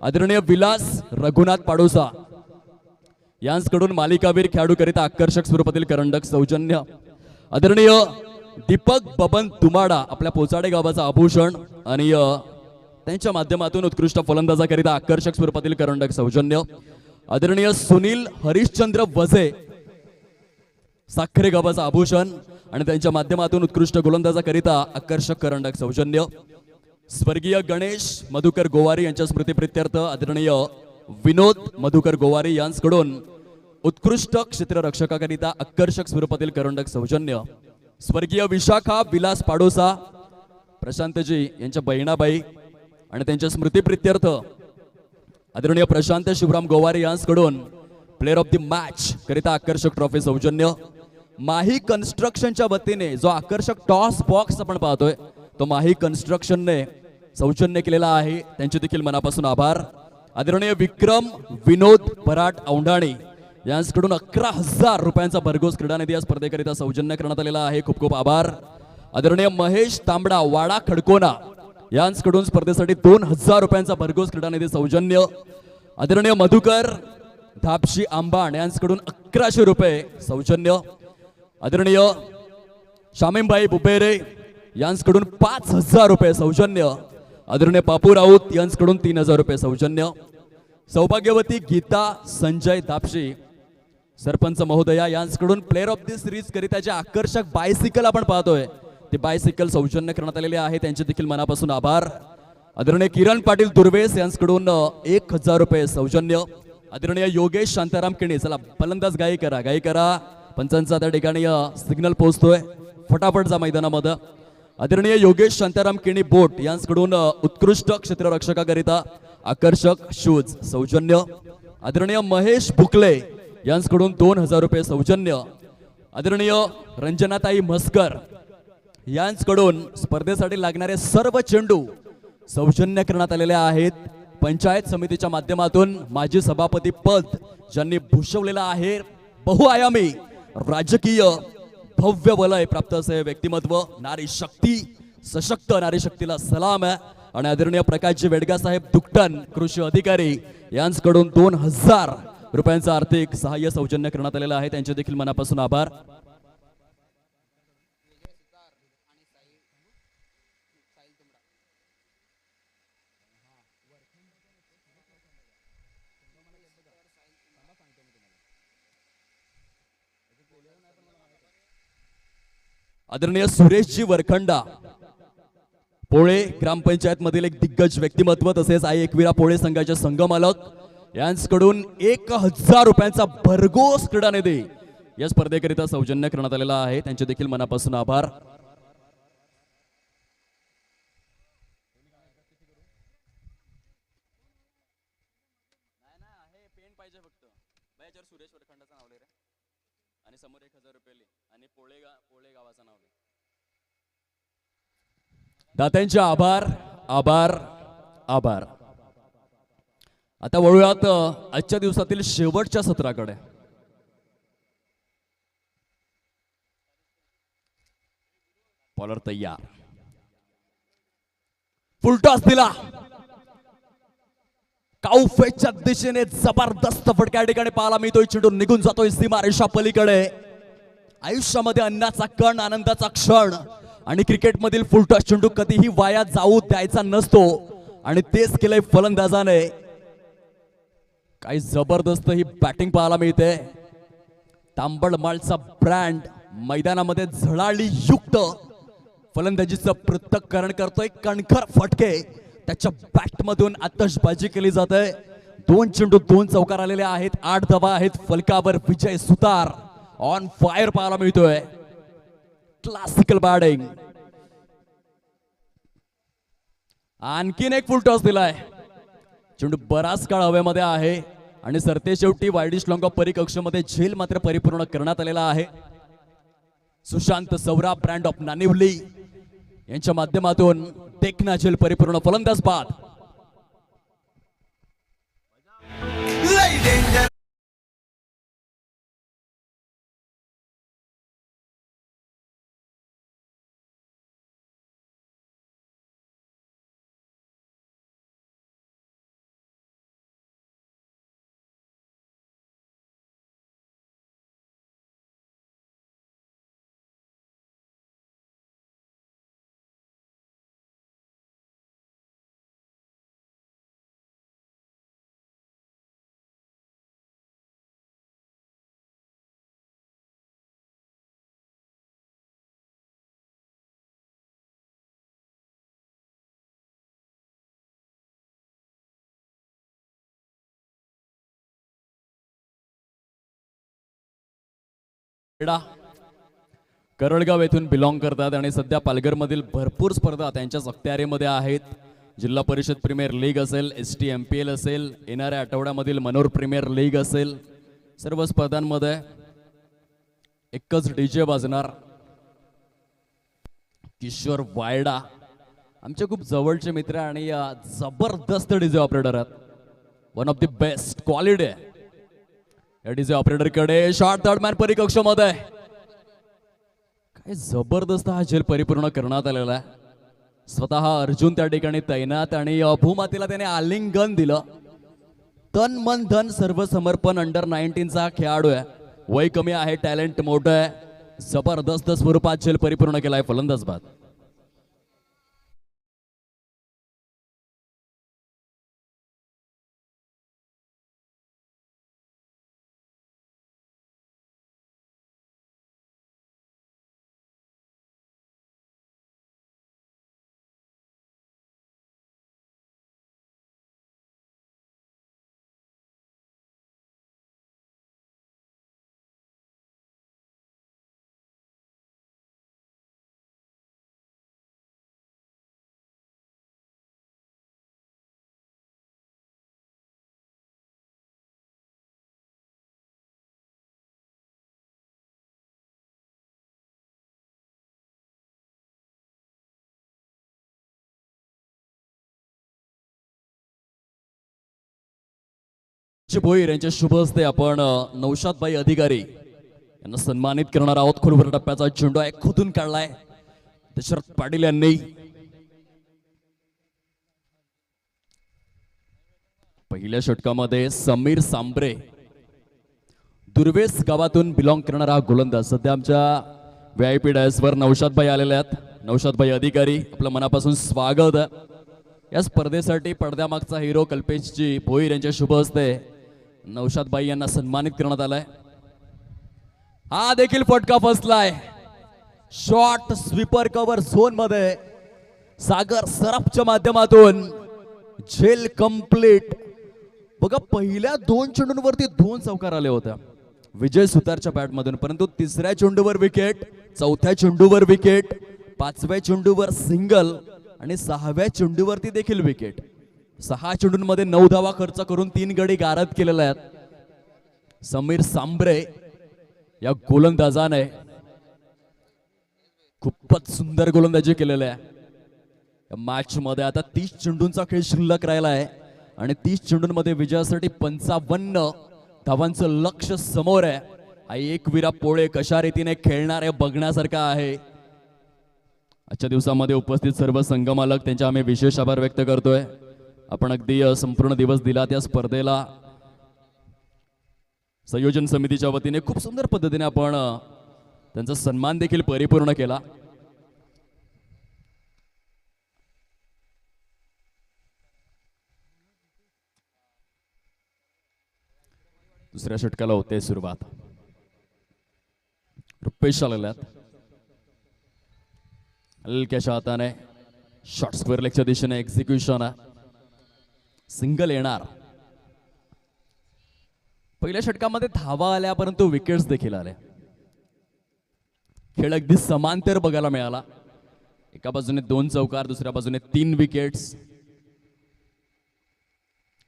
आदरणीय विलास रघुनाथ पाडोसा यांकडून मालिकावीर खेळाडूकरिता आकर्षक स्वरूपातील करंडक सौजन्य. आदरणीय दीपक बबन तुमाडा आपल्या पोचाडे गावाचा आभूषण आणि त्यांच्या माध्यमातून उत्कृष्ट फलंदाजाकरिता आकर्षक स्वरूपातील करंडक सौजन्य. आदरणीय सुनील हरिश्चंद्र वजे साखरे गावाचा आभूषण आणि त्यांच्या माध्यमातून उत्कृष्ट गोलंदाजाकरिता आकर्षक करंडक सौजन्य. स्वर्गीय गणेश मधुकर गोवारी यांच्या स्मृतीप्रित्यर्थ आदरणीय विनोद मधुकर गोवारी यांकडून उत्कृष्ट क्षेत्ररक्षकाकरिता आकर्षक स्वरूपातील करंडक सौजन्य. स्वर्गीय विशाखा विलास पाडोसा प्रशांतजी यांच्या बहिणाबाई आणि त्यांच्या स्मृतीप्रित्यर्थ आदरणीय प्रशांत शिवराम गोवारी यांकडून प्लेअर ऑफ द मॅच करिता आकर्षक ट्रॉफी सौजन्य. माही कन्स्ट्रक्शनच्या वतीने जो आकर्षक टॉस बॉक्स आपण पाहतोय तो माही कन्स्ट्रक्शनने सौजन्य केलेला आहे. त्यांचे देखील मनापासून आभार. आदरणीय विक्रम विनोद पराट औंढाणी यांकडून 11,000 रुपयांचा भरघोस क्रीडा निधी या स्पर्धेकरिता सौजन्य करण्यात आलेला आहे. खूप खूप आभार. आदरणीय महेश तांबडा वाडा खडकोना यांकडून स्पर्धेसाठी 2,000 रुपयांचा भरघोस क्रीडा निधी सौजन्य. आदरणीय मधुकर धापशी आंबाण यांकडून 1100 रुपये सौजन्य. आदरणीय शामीमभाई बुबेरे यांकडून 5,000 रुपये सौजन्य. आदरणीय पापू राऊत यांकडून 3,000 रुपये सौजन्य. सौभाग्यवती गीता संजय धापशी सरपंच महोदया यांकडून प्लेअर ऑफ द सिरीज करिता जे आकर्षक बायसिकल आपण पाहतोय ते बायसिकल सौजन्य करण्यात आलेले आहे. त्यांचे देखील मनापासून आभार. आदरणीय किरण पाटील दुर्वेस यांकडून 1,000 रुपये सौजन्य. आदरणीय योगेश शांताराम किणी, चला फलंदाज गाई करा. पंचांचा त्या ठिकाणी सिग्नल पोहोचतोय, फटाफट जा मैदानामध्ये. आदरणीय योगेश शांताराम किणी बोट यांकडून उत्कृष्ट क्षेत्ररक्षकाकरिता आकर्षक शूज सौजन्य. आदरणीय महेश बुकले यांकडून 2,000 रुपये सौजन्य. आदरणीय रंजनाताई म्हस्कर यांकडून स्पर्धेसाठी लागणारे सर्व चेंडू सौजन्य करण्यात आलेले आहेत. पंचायत समितीच्या माध्यमातून माजी सभापती पद ज्यांनी भूषवलेलं आहे, बहुआयामी राजकीय भव्य वलय प्राप्त असे व्यक्तिमत्व, नारी शक्ती, सशक्त नारी शक्तीला सलाम आहे. आणि आदरणीय प्रकाशजी वेडगा साहेब दुकटन कृषी अधिकारी यांकडून 2,000 रुपयांचा आर्थिक सहाय्य सौजन्य करण्यात आलेलं आहे. त्यांचे देखील मनापासून आभार. आदरणीय सुरेशजी वरखंडा, पोळे ग्रामपंचायत मधील एक दिग्गज व्यक्तिमत्व, तसेच आई एकविरा पोळे संघाचे संघमालक यांच्याकडून 1000 रुपयांचा भरघोस क्रीडा निधी या स्पर्धेकरिता सौजन्य करण्यात आलेला आहे. त्यांचे देखील मनापासून आभार. सुरेश वरखंडाचं नाव रे आणि समोर 1000 रुपये आणि पोळे गावाचं नाव. दात्यांचे आभार आभार आभार. आता वळूयात आजच्या दिवसातील शेवटच्या सत्राकडे. बॉलर तयार, फुलटॉस दिला, काउफेच्या दिशेने जबरदस्त फटका या ठिकाणी पाहायला मिळतोय. चेंडू निघून जातोय सीमारेषा पलीकडे. आयुष्यामध्ये अन्नाचा कण, आनंदाचा क्षण आणि क्रिकेटमधील फुलटॉस चेंडू कधीही वाया जाऊ द्यायचा नसतो आणि तेच केलंय फलंदाजाने. काही जबरदस्त ही बॅटिंग पाहायला मिळते. तांबड माळचा ब्रँड मैदानामध्ये झळाळी युक्त फलंदाजीचं पृथक्करण करतोय. कणखर फटके त्याच्या बॅट मधून आतषबाजी केली जाते. 2 चेंडू 2 चौकार आलेले आहेत. 8 धावा आहेत फलकावर. विजय सुतार ऑन फायर पाहायला मिळतोय. Classical batting. आणखीन एक फुल टॉस दिलाय. चेंडू बराच काळ हवेमध्ये आहे आणि सरते शेवटी वायडिश लॉंग ऑफ परिकक्षमध्ये झेल मात्र परिपूर्ण करण्यात आलेला आहे. सुशांत सौरा ब्रँड ऑफ नानिवली यांच्या माध्यमातून देखना झेल परिपूर्ण. फलंदाज बाद. करळगाव येथून बिलॉंग करतात आणि सध्या पालघरमधील भरपूर स्पर्धा त्यांच्याच अखत्यारीमध्ये आहेत. जिल्हा परिषद प्रीमियर लीग असेल, STMPL असेल, येणाऱ्या आठवड्यामधील मनोर प्रीमियर लीग असेल, सर्व स्पर्धांमध्ये एकच DJ वाजणार. किशोर वायडा आमचे खूप जवळचे मित्र आणि जबरदस्त DJ ऑपरेटर आहेत. One of the best quality. या DJ ऑपरेटर कडे शॉर्ट थर्ड मॅन परिकक्षामध्ये काय जबरदस्त हा झेल परिपूर्ण करण्यात आलेला आहे. स्वतः अर्जुन त्या ठिकाणी तैनात आणि भूमातेला त्याने आलिंगन दिलं. तन मन धन सर्व समर्पण. अंडर 19चा खेळाडू आहे. वय कमी आहे, टॅलेंट मोठं आहे. जबरदस्त स्वरूपात झेल परिपूर्ण केलाय. फलंदाज बाद. भोईर यांच्या शुभ हस्ते आपण नौशादभाई अधिकारी यांना सन्मानित करणार आहोत. खोलवर टप्प्याचा चेंडू आहे, खोदून काढलाय दशरथ पाटील यांनी. पहिल्या षटकामध्ये समीर सांबरे दुर्वेस गावातून बिलॉंग करणारा गोलंदाज सध्या आमच्या VIP डायसवर नौशादभाई आलेले आहेत. नौशादभाई अधिकारी आपलं मनापासून स्वागत. या स्पर्धेसाठी पडद्यामागचा हिरो कल्पेशजी भोईर यांच्या शुभ हस्ते नौशादभाई यांना सन्मानित करण्यात आलाय. हा देखील फटका फसलाय. शॉर्ट स्वीपर कव्हर झोन मध्ये सागर सरफच्या माध्यमातून झेल कंप्लीट. बघा पहिल्या 2 चेंडूंवरती 2 चौकार आले होत्या विजय सुतारच्या बॅटमधून, परंतु तिसऱ्या चेंडूवर विकेट, चौथ्या चेंडूवर विकेट, 5व्या चेंडूवर सिंगल आणि 6व्या चेंडूवरती देखील विकेट. 6 चेंडूंमध्ये 9 धावा खर्च करून 3 गडी गारद केलेले आहेत. समीर सांबरे या गोलंदाजाने खूपच सुंदर गोलंदाजी केलेली आहे. मॅच मध्ये आता 30 चेंडूंचा खेळ शिल्लक राहिला आहे आणि 30 चेंडूंमध्ये विजयासाठी 55 धावांचं लक्ष समोर आहे. हा एकविरा पोळे कशा रीतीने खेळणार आहे बघण्यासारखा आहे. आजच्या दिवसामध्ये उपस्थित सर्व संघ मालक त्यांचे आम्ही विशेष आभार व्यक्त करतोय. आपण अगदी संपूर्ण दिवस दिला त्या स्पर्धेला. संयोजन समितीच्या वतीने खूप सुंदर पद्धतीने आपण त्यांचा सन्मान देखील परिपूर्ण केला. दुसऱ्या षटकाला होते सुरुवात. रुपेश आलेल्यात हलक्याच्या हाताने शॉर्ट स्क्वेअर लेगच्या दिशेने एक्झिक्युशन आहे. सिंगल येणार. पहिल्या षटकामध्ये धावा आल्या परंतु विकेट्स देखील आल्या. खेळ अगदी समांतर बघायला मिळाला. एका बाजूने 2 चौकार, दुसऱ्या बाजूने 3 विकेट्स.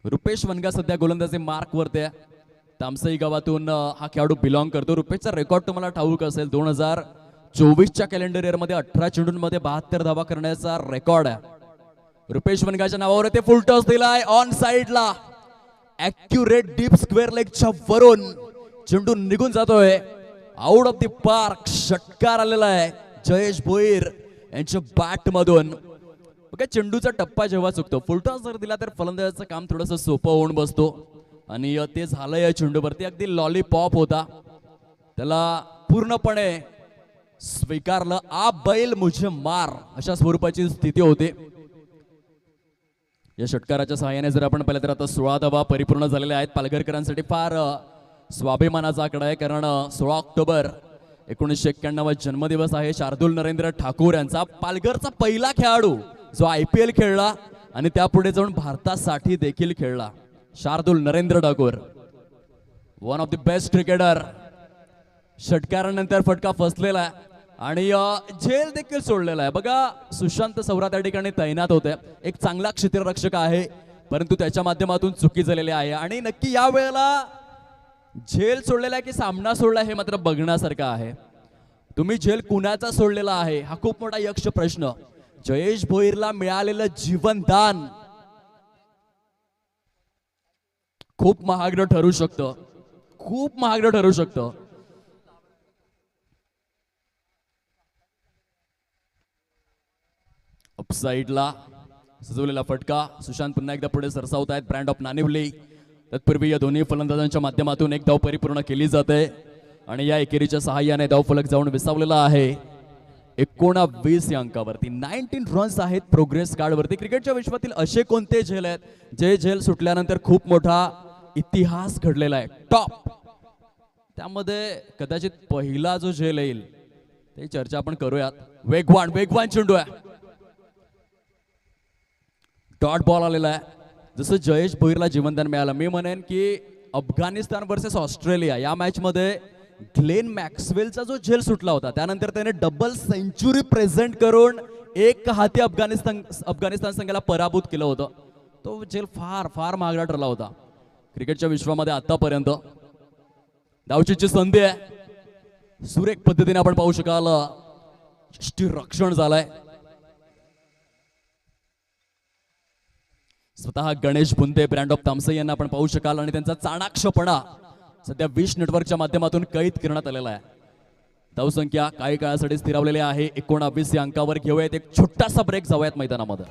रुपेश वनगा सध्या गोलंदाजी मार्क वरती आहे. तामसई गावातून हा खेळाडू बिलॉंग करतो. रुपेशचा रेकॉर्ड तुम्हाला ठाऊक असेल, 2024च्या कॅलेंडर इयर मध्ये 18 चेंडूंमध्ये 72 धावा करण्याचा रेकॉर्ड आहे. रुपेश वनगाच्या नावावर ते फुल टॉस दिलाय ऑन साइडला. ऍक्युरेट डीप स्क्वेअर लेगच्या वरून चेंडू निघून जातोय आउट ऑफ द पार्क. षटकार आलेला आहे जयेश भोईर यांच्या बॅट मधून. बघा चेंडूचा टप्पा जेव्हा चुकतो, फुल टॉस जर दिला तर फलंदाजाचं काम थोडंसं सोपं होऊन बसतो आणि ते झालं या चेंडूवरती. अगदी लॉलीपॉप होता, त्याला पूर्णपणे स्वीकारलं. आ बैल मुझे मार अशा स्वरूपाची स्थिती होती. या षटकाराच्या सहाय्याने जर आपण पाहिलं तर आता 16 धावा परिपूर्ण झालेल्या आहेत. पालघरकरांसाठी फार स्वाभिमानाचा आकडा आहे, कारण 16 ऑक्टोबर 1991 जन्मदिवस आहे शार्दूल नरेंद्र ठाकूर यांचा. पालघरचा पहिला खेळाडू जो IPL खेळला आणि त्यापुढे जाऊन भारतासाठी देखील खेळला. Shardul Narendra Thakur, one of the best cricketer. षटकारानंतर फटका फसलेला आहे आणि झेल देखील सोडलेला आहे. बघा सुशांत सौरा त्या ठिकाणी तैनात होते. एक चांगला क्षेत्ररक्षक आहे, परंतु त्याच्या माध्यमातून चुकी झालेली आहे आणि नक्की या वेळेला झेल सोडलेला आहे की सामना सोडला हे मात्र बघण्यासारखं आहे. तुम्ही झेल कुणाचा सोडलेला आहे हा खूप मोठा यक्ष प्रश्न. जयेश भोईरला मिळालेलं जीवनदान खूप महागडं ठरू शकतं, खूप महागडं ठरू शकतं. अपसाइडला सजवलेला फटका. सुशांत पुन्हा एकदा पुढे सरसावत आहेत. Brand of Naniwali. तत्पूर्वी या दोन्ही फलंदाजांच्या माध्यमातून एक धाव परिपूर्ण केली जाते आणि या एकेरीच्या सहाय्याने धावफलक जाऊन विसावलेला आहे 19 या अंकावरती. 19 रन्स आहेत प्रोग्रेस कार्ड वरती. क्रिकेटच्या विश्वातील असे कोणते झेल आहेत जे झेल सुटल्यानंतर खूप मोठा इतिहास घडलेला आहे टॉप. त्यामध्ये कदाचित पहिला जो झेल येईल ते चर्चा आपण करूयात. वेगवान वेगवान चेंडू आहे, डॉट बॉल आलेला आहे. जसं जयेश भोईरला जीवनदान मिळालं, मी म्हणेन की अफगाणिस्तान वर्सेस ऑस्ट्रेलिया या मॅच मध्ये ग्लेन मॅक्सवेलचा जो झेल सुटला होता त्यानंतर त्याने डबल सेंचुरी प्रेझेंट करून एक हाती अफगाणिस्तान संघाला पराभूत केलं होतं. तो झेल फार फार महागडा ठरला होता क्रिकेटच्या विश्वामध्ये आतापर्यंत. धावचीची संधी आहे, सुरेख पद्धतीने आपण पाहू शकाल रक्षण झालंय. स्वतः गणेश बुंदे, ब्रँड ऑफ तामसई यांना आपण पाहू शकाल आणि त्यांचा चाणाक्षपणा सध्या विश नेटवर्कच्या माध्यमातून कैद करण्यात आलेला आहे. धावसंख्या काही काळासाठी स्थिरावलेली आहे 19 या अंकावर. घेऊयात एक छोटासा ब्रेक, जाऊयात मैदानामध्ये.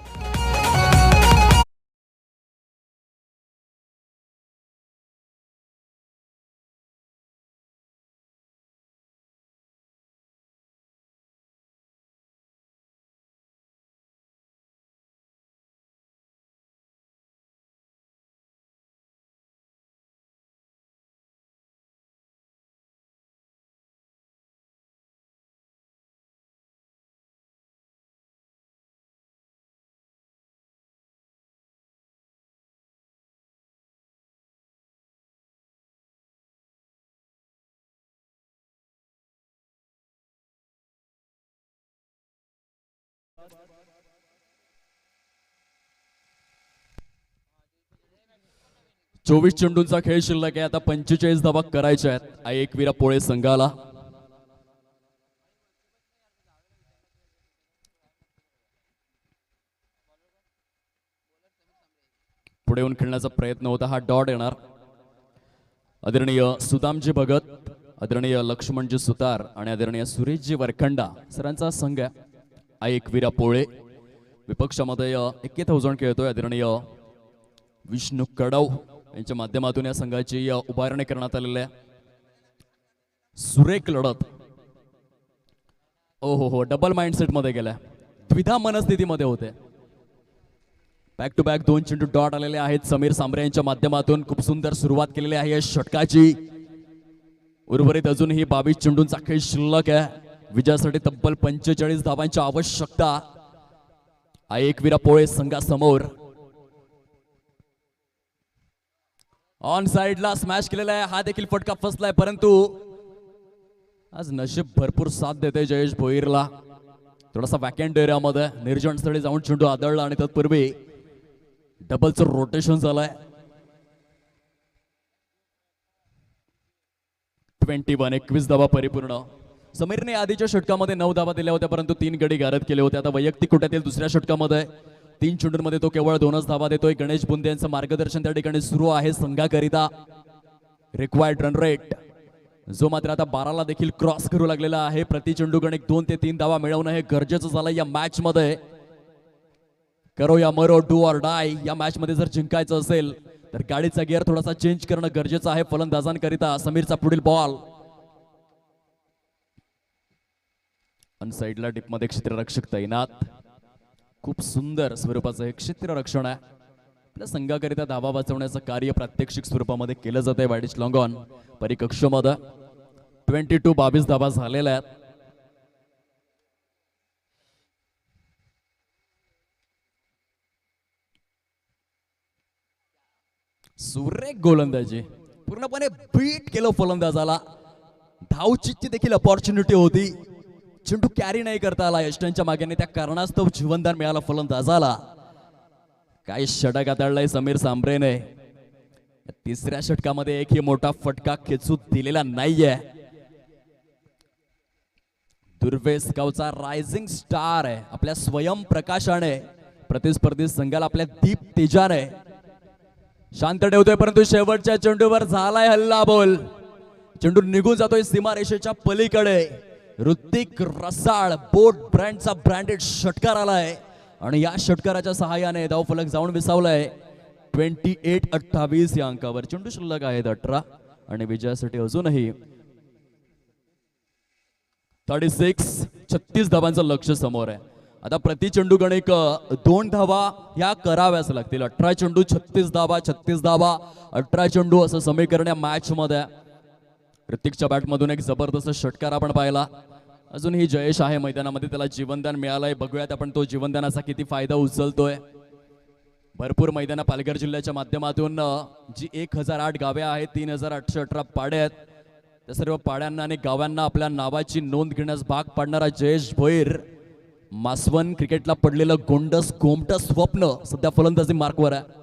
चोवीस चेंडूंचा खेळ शिल्लक आहे. आता 45 धावा करायच्या आहेत एकविरा पोळे संघाला. पुढे येऊन खेळण्याचा प्रयत्न होता. हा डॉट येणार. आदरणीय सुदामजी भगत, आदरणीय लक्ष्मणजी सुतार आणि आदरणीय सुरेशजी वरखंडा सरांचा संघ आहे एकविरा पोळे. विपक्षामध्ये 21,000 खेळतोय आदरणीय विष्णू कडव यांच्या माध्यमातून या संघाची उभारणी करण्यात आलेली आहे. सुरेख लढत. ओ हो, डबल माइंडसेट मध्ये गेलाय, द्विधा मनस्थितीमध्ये होते. बॅक टू बॅक 2 चेंडू डॉट आलेले आहेत समीर सांबरे यांच्या माध्यमातून. खूप सुंदर सुरुवात केलेली आहे या षटकाची. उर्वरित अजूनही 22 चेंडूंचा खेळ शिल्लक आहे. विजयासाठी तब्बल 45 धावांची आवश्यकता एकविरा पोळे संघासमोर. ऑन साइडला स्मॅश केलेला आहे. हा देखील फटका फसलाय, परंतु आज नशीब भरपूर साथ देते जयेश भोईरला. थोडासा वॅकंट एरियामध्ये निर्जन स्थळी जाऊन चेंडू आदळला आणि तत्पूर्वी डबलचं रोटेशन झालंय. 21 धावा परिपूर्ण. समीरने आधीच्या षटकामध्ये 9 धावा दिल्या होत्या, परंतु 3 गडी गारद केले होते. आता वैयक्तिक कोट्यातील दुसऱ्या षटकामध्ये 3 चेंडूंमध्ये तो केवळ 2च धावा देतोय. गणेश बुंदे यांचं मार्गदर्शन त्या ठिकाणी सुरू आहे संघाकरिता. रिक्वायर्ड रन रेट जो मात्र आता 12ला देखील क्रॉस करू लागलेला आहे. प्रति चेंडू गणिक 2 ते 3 धावा मिळवणं हे गरजेचं झालं या मॅच मध्ये. करो या मरो, डू ऑर डाय. या मॅच मध्ये जर जिंकायचं असेल तर गाडीचा गिअर थोडासा चेंज करणं गरजेचं आहे फलंदाजांकरिता. समीरचा पुढील बॉल अनसाइडला डीप मध्ये क्षेत्ररक्षक तैनात. खूप सुंदर स्वरूपाचं हे क्षेत्ररक्षण आहे. आपल्या संघाकरिता धावा वाचवण्याचं कार्य प्रात्यक्षिक स्वरूपामध्ये केलं जात आहे. वाईडिश लॉंग ऑन परिकक्षामध्ये 22 धावा झालेल्या आहेत. सुरेख गोलंदाजी, पूर्णपणे बीट केलं फलंदाजाला. धावचीची देखील अपॉर्च्युनिटी होती. चेंडू कॅरी नाही करता आला यष्टांच्या मागेने, त्या कारणास्तव जीवनदान मिळाला फलंदाजाला. काय षटक हाताळलाय समीर सांबरेने. तिसऱ्या षटकामध्ये एकही मोठा फटका खेचू दिलेला नाहीये. दुर्वेस गावचा रायझिंग स्टार आहे. आपल्या स्वयंप्रकाशाने प्रतिस्पर्धी संघाला आपल्या दीप तेजाने शांत ठेवतोय, परंतु शेवटच्या चेंडूवर झालाय हल्ला बोल. चेंडू निघून जातोय सीमारेषेच्या पलीकडे. ऋतिक रसाळ बोट ब्रँडचा ब्रँडेड षटकार आलाय आणि या षटकाराच्या सहाय्याने धावफलक जाऊन विसावलाय. 28-28 या अंकावर चेंडू शिल्लक आहेत 18 आणि विजयासाठी अजूनही 36 धावांचं लक्ष समोर आहे. आता प्रति चेंडू गणिक 2 धावा ह्या कराव्याच लागतील. 18 चेंडू 36 धावा, 36 धावा 18 चेंडू असं समीकरण या मॅच मध्ये. ऋतिकच्या बॅटमधून एक जबरदस्त षटकार आपण पाहिला. अजूनही जयेश आहे मैदानामध्ये, त्याला जीवनदान मिळालंय. बघूयात आपण तो जीवनदानाचा किती फायदा उचलतोय. भरपूर मैदान पालघर जिल्ह्याच्या माध्यमातून जी 1008 गावे आहेत, 3818 पाडे आहेत, त्या सर्व पाड्यांना आणि गावांना आपल्या नावाची नोंद घेण्यास भाग पाडणारा जयेश भोईर. मासवण क्रिकेटला पडलेलं गोंडस गोमटं स्वप्न सध्या फलंदाजी मार्कवर आहे.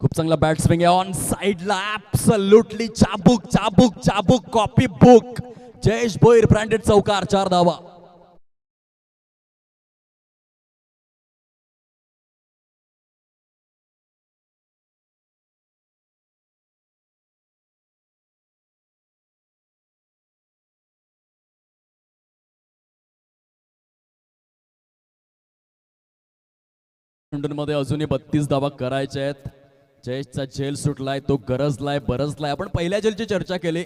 खूप चांगला बॅट स्विंग आहे. ऑन साइडला ऍब्सोल्युटली चाबूक चाबूक चाबूक copy book. Jayesh Bhoir branded चौकार, 4 धावा. मध्ये अजूनही 32 धावा करायच्या आहेत. जयेशचा झेल सुटलाय, तो गरजलाय बरजलाय. आपण पहिल्या झेलची चर्चा केली.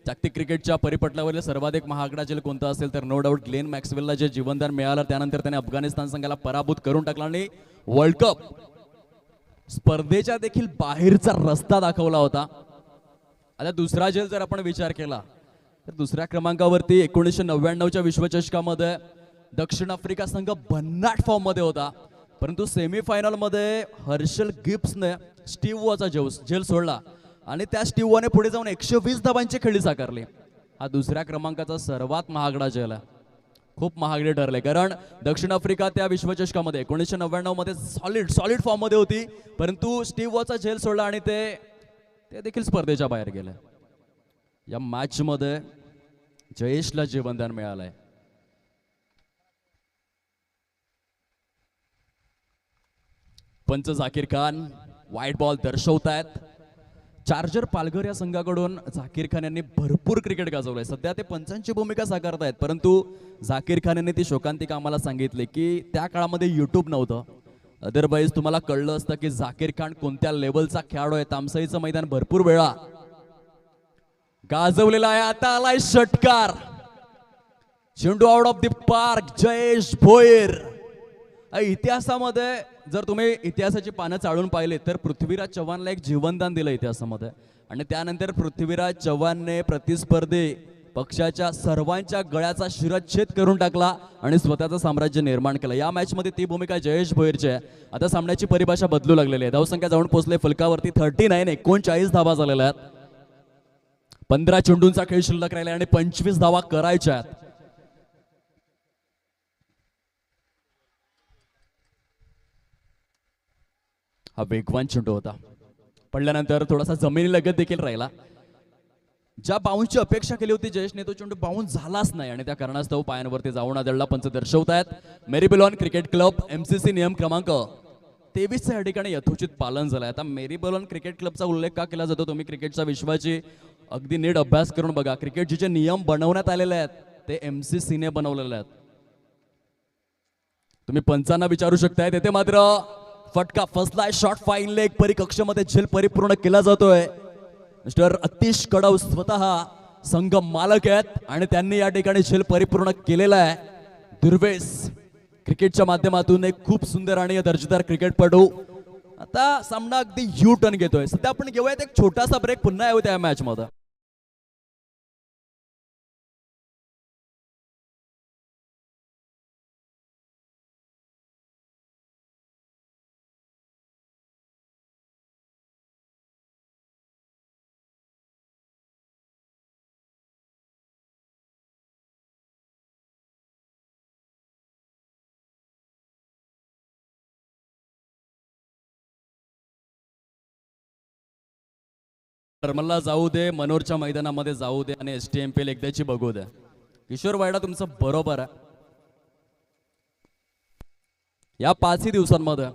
जागतिक क्रिकेटच्या परिपटलावरील सर्वाधिक महागडा झेल कोणता असेल तर नो डाऊट ग्लेन मॅक्सवेलला जे जीवनदान मिळालं त्यानंतर त्याने अफगाणिस्तान संघाला पराभूत करून टाकला आणि वर्ल्ड कप स्पर्धेच्या देखील बाहेरचा रस्ता दाखवला होता. आता दुसरा झेल जर आपण विचार केला तर दुसऱ्या क्रमांकावरती 1999च्या विश्वचषकामध्ये दक्षिण आफ्रिका संघ भन्नाट फॉर्म मध्ये होता, परंतु सेमीफायनल मध्ये हर्षल गिब्सने स्टीव्ह वॉचा झेल सोडला आणि त्या स्टीव्ह वॉने पुढे जाऊन 120 धावांची खेळी साकारली. हा दुसऱ्या क्रमांकाचा सर्वात महागडा झेल आहे. खूप महागडे ठरले, कारण दक्षिण आफ्रिका त्या विश्वचषकामध्ये 1999 मध्ये सॉलिड सॉलिड फॉर्म मध्ये होती, परंतु स्टीव्ह वॉचा झेल सोडला आणि ते ते देखील स्पर्धेच्या बाहेर गेले. या मॅच मध्ये जयेशला जीवनदान मिळालंय. पंच झाकीर खान व्हाईट बॉल दर्शवतायत. चार्जर पालघर या संघाकडून झाकीर खान यांनी भरपूर क्रिकेट गाजवलंय. सध्या ते पंचांची भूमिका साकारतायत, परंतु झाकीर खान यांनी ती शोकांतिका आम्हाला सांगितली की त्या काळामध्ये युट्यूब नव्हतं. अदरवाईज तुम्हाला कळलं असतं की झाकीर खान कोणत्या लेवलचा खेळाडू आहे. तामसाईचं मैदान भरपूर वेळा गाजवलेला आहे. आता आलाय षटकार, चेंडू out of the park. Jayesh Bhoir. इतिहासामध्ये जर तुम्ही इतिहासाची पानं चाळून पाहिले तर पृथ्वीराज चव्हाणला एक जीवनदान दिलं इतिहासामध्ये, आणि त्यानंतर पृथ्वीराज चव्हाणने प्रतिस्पर्धी पक्षाच्या सर्वांच्या गळ्याचा शिरच्छेद करून टाकला आणि स्वतःचं साम्राज्य निर्माण केलं. या मॅच मध्ये ती भूमिका जयेश भोईरची आहे. आता सामन्याची परिभाषा बदलू लागलेली आहे. धावसंख्या जाऊन पोहोचले फलकावरती 39 धावा झालेल्या आहेत. 15 चेंडूंचा खेळ शिल्लक राहिला आणि 25 धावा करायच्या आहेत. हा वेगवान चेंडू होता, पडल्यानंतर थोडासा जमिनीलगत देखील राहिला. ज्या बाउन्सची अपेक्षा केली होती जयेशने, तो चेंडू बाउन्स झालाच नाही आणि त्या कारणास्तव पायांवरती जाऊन आदळला. पंच दर्शवतायत. मेरीबेलॉन क्रिकेट क्लब MCC नियम क्रमांक 23 या ठिकाणी यथोचित पालन झालंय. आता मेरीबेलॉन क्रिकेट क्लबचा उल्लेख का केला जातो? तुम्ही क्रिकेटच्या विश्वाची अगदी नीट अभ्यास करून बघा. क्रिकेटचे जे नियम बनवण्यात आलेले आहेत ते MCC ने बनवलेले आहेत. तुम्ही पंचांना विचारू शकताय. तेथे मात्र फटका फसलाय. शॉट फाईन लेग परिकक्षामध्ये झेल परिपूर्ण केला जातोय. मिस्टर अतिश कडव स्वतः संघ मालक आहेत आणि त्यांनी या ठिकाणी झेल परिपूर्ण केलेला आहे. दुर्वेस क्रिकेटच्या माध्यमातून एक खूप सुंदर आणि दर्जेदार क्रिकेटपटू आता सामना अगदी यू टर्न घेतोय. सध्या आपण घेऊयात एक छोटासा ब्रेक. पुन्हा येऊ त्या मॅच मध्ये. टर्मलला जाऊ दे, मनोरच्या मैदानामध्ये जाऊ दे आणि STMPL एकदाची बघू दे. किशोर वायडा तुमचं बरोबर आहे. या 5ही दिवसांमध्ये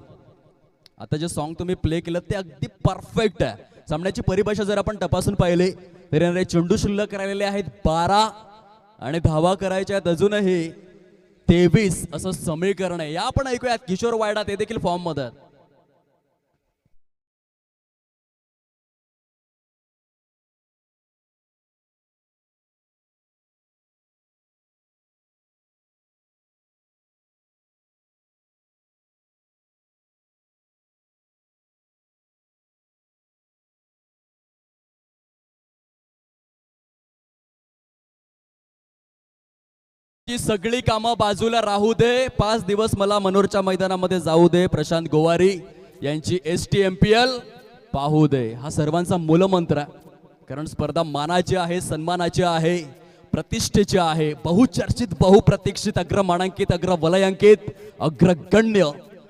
आता जे सॉन्ग तुम्ही प्ले केलं ते अगदी परफेक्ट आहे. सामन्याची परिभाषा जर आपण तपासून पाहिली तर येणारे चेंडू शिल्लक राहिलेले आहेत 12 आणि धावा करायच्या आहेत अजूनही 23 असं समीकरण आहे. या आपण ऐकूयात किशोर वायडा, ते देखील फॉर्म मध्ये आहेत. की सगळी कामं बाजूला राहू दे, 5 दिवस मला मनोरच्या मैदानामध्ये जाऊ दे. प्रशांत गोवारी यांची STMPL पाहू दे. हा सर्वांचा मूलमंत्र आहे, कारण स्पर्धा मानाची आहे, सन्मानाची आहे, प्रतिष्ठेची आहे. बहुचर्चित, बहुप्रतीक्षित, अग्रमानांकित, अग्रवलयांकित, अग्रगण्य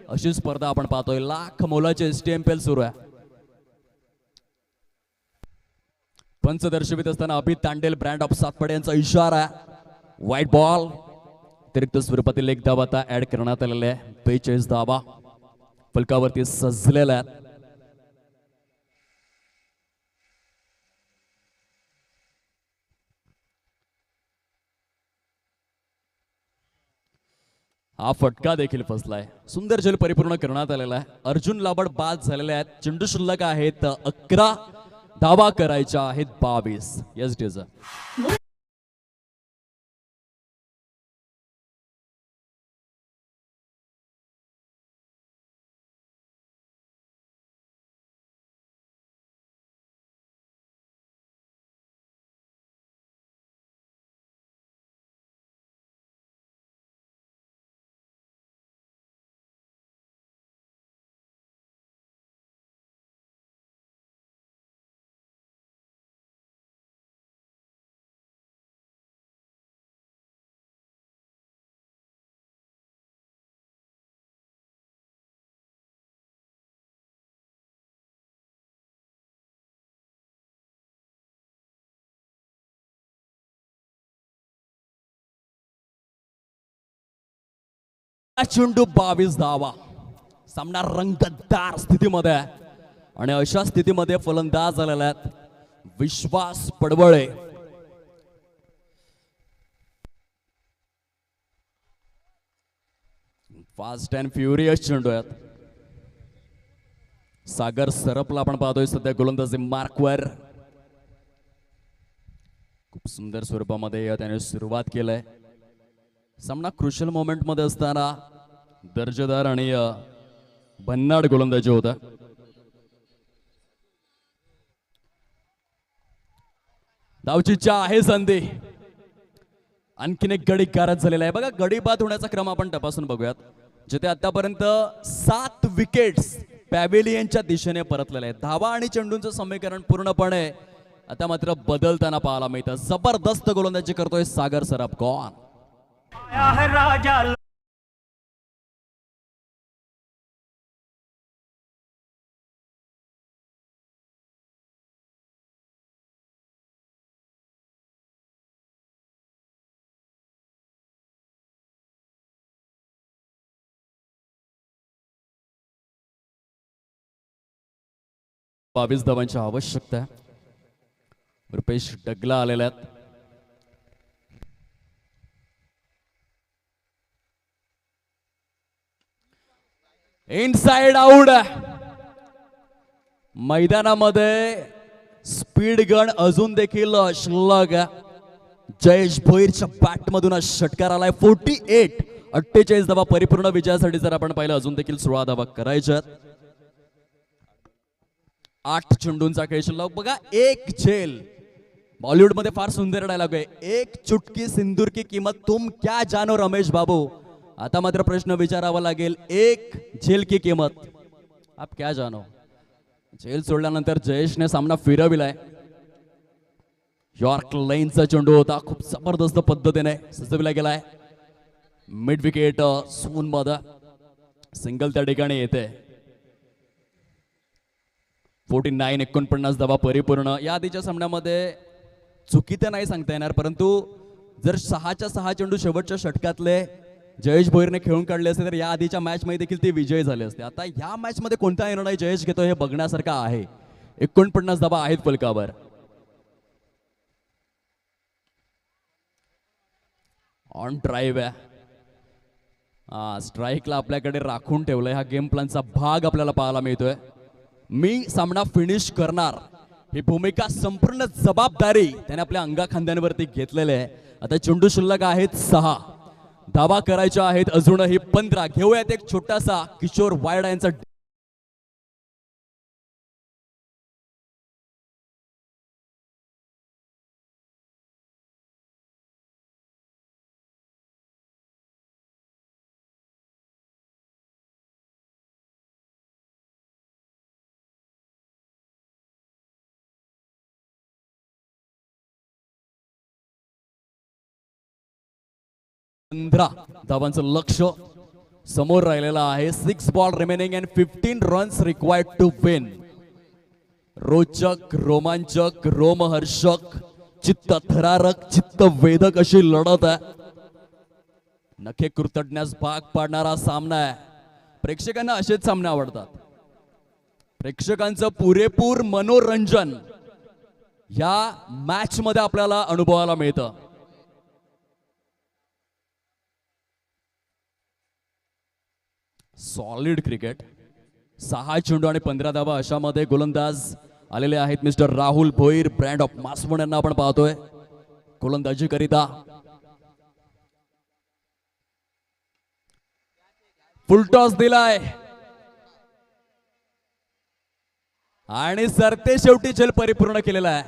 अशी स्पर्धा आपण पाहतोय. लाख मोलाचे STMPL सुरू आहे. पंच दर्शवित असताना अभित तांडेल ब्रँड ऑफ सातपडे यांचा इशारा आहे. व्हाईट बॉल अतिरिक्त स्वरूपातील एक धावा आता ऍड करण्यात आलेला आहे. 42 धावा फलकावरती सजलेल्या आहेत. हा फटका देखील फसलाय. सुंदर झेल परिपूर्ण करण्यात आलेला आहे. अर्जुन लाबड बाद झालेले आहेत. चेंडू शिल्लक आहेत 11, धावा करायच्या आहेत 22. येस डिझ चेंडू 22 धावा. सामना रंगतदार स्थितीमध्ये आहे आणि अशा स्थितीमध्ये फलंदाज आलेले आहेत विश्वास पडवळे. फास्ट अँड फ्युरियस चेंडू आहेत. सागर सरपला आपण पाहतोय सध्या गोलंदाजी मार्कवर. खूप सुंदर स्वरूपामध्ये त्याने सुरुवात केलंय. सामना क्रुशियल मोमेंट मध्ये असताना दर्जेदार आणि भन्नाट गोलंदाजी होता. धावचीच्या आहे संधी. आणखीन एक गडी गारद झालेला आहे बघा. गडी बाद होण्याचा क्रम आपण तपासून बघूयात. जिथे आतापर्यंत 7 विकेट्स पॅव्हेलियनच्या दिशेने परतलेले आहेत. धावा आणि चेंडूंचं समीकरण पूर्णपणे आता मात्र बदलताना पाहायला मिळतं. जबरदस्त गोलंदाजी करतोय सागर सरप. गॉन राजा बावीस धावांची आवश्यकता आहे. रुपेश डगला आलेल्या आहेत. Inside out. मैदानामध्ये स्पीड गन अजून देखील शिल्लक. जयेश भोईरच्या बॅटमधून षटकार आलाय. 48 धावा परिपूर्ण विजयासाठी जर आपण पाहिलं अजून देखील 16 धावा करायच्यात. 8 चेंडूंचा खेळ शिल्लक. बघा एक झेल. बॉलिवूड मध्ये फार सुंदर डायलॉग आहे. एक चुटकी सिंदूर की किंमत तुम क्या जानो रमेश बाबू. आता मात्र प्रश्न विचारावा लागेल. एक झेल की किंमत आप क्या जानो. झेल सोडल्यानंतर जयेशने सामना फिरविलाय. यॉर्क लाईनचा चेंडू होता. खूप जबरदस्त पद्धतीने सजविला गेलाय. मिड विकेट सून मध्ये सिंगल त्या ठिकाणी येते. 49 धावा परिपूर्ण. या आधीच्या सामन्यामध्ये चुकी तर नाही सांगता येणार, परंतु जर 6च्या 6 चेंडू शेवटच्या षटकातले जयेश भोईरने खेळून काढले असते तर या आधीच्या मॅच मध्ये देखील ते विजयी झाले असते. आता या मॅच मध्ये कोणता निर्णय जयेश घेतो हे बघण्यासारखा आहे. 49 धावा आहेत फलकावर. ऑन ड्राईव्ह आहे. स्ट्राईकला आपल्याकडे राखून ठेवलंय. हा गेम प्लॅनचा भाग आपल्याला पाहायला मिळतोय. मी सामना फिनिश करणार ही भूमिका संपूर्ण जबाबदारी त्याने आपल्या अंगा खांद्यांवरती घेतलेले आहे. आता चेंडू शिल्लक आहेत 6. धावा करायच्या आहेत अजूनही 15. घेऊयात एक छोटासा किशोर वायडा यांचा धावांचं लक्ष समोर राहिलेलं आहे. 6 ball remaining and 15 runs required to win. रोचक, रोमांचक, रोमहर्षक, चित्त थरारक, चित्त वेधक अशी लढत आहे. नखे कृतज्ञास भाग पाडणारा सामना आहे. प्रेक्षकांना असेच सामने आवडतात. प्रेक्षकांचं पुरेपूर मनोरंजन या मॅच मध्ये आपल्याला अनुभवायला मिळतं. Solid cricket. 6 चेंडू आणि 15 धावा अशामध्ये गोलंदाज आलेले आहेत mister Rahul Bhoir. Brand of Masmon यांना आपण पाहतोय गोलंदाजी करिता. फुलटॉस दिलाय आणि सरते शेवटी झेल परिपूर्ण केलेला आहे.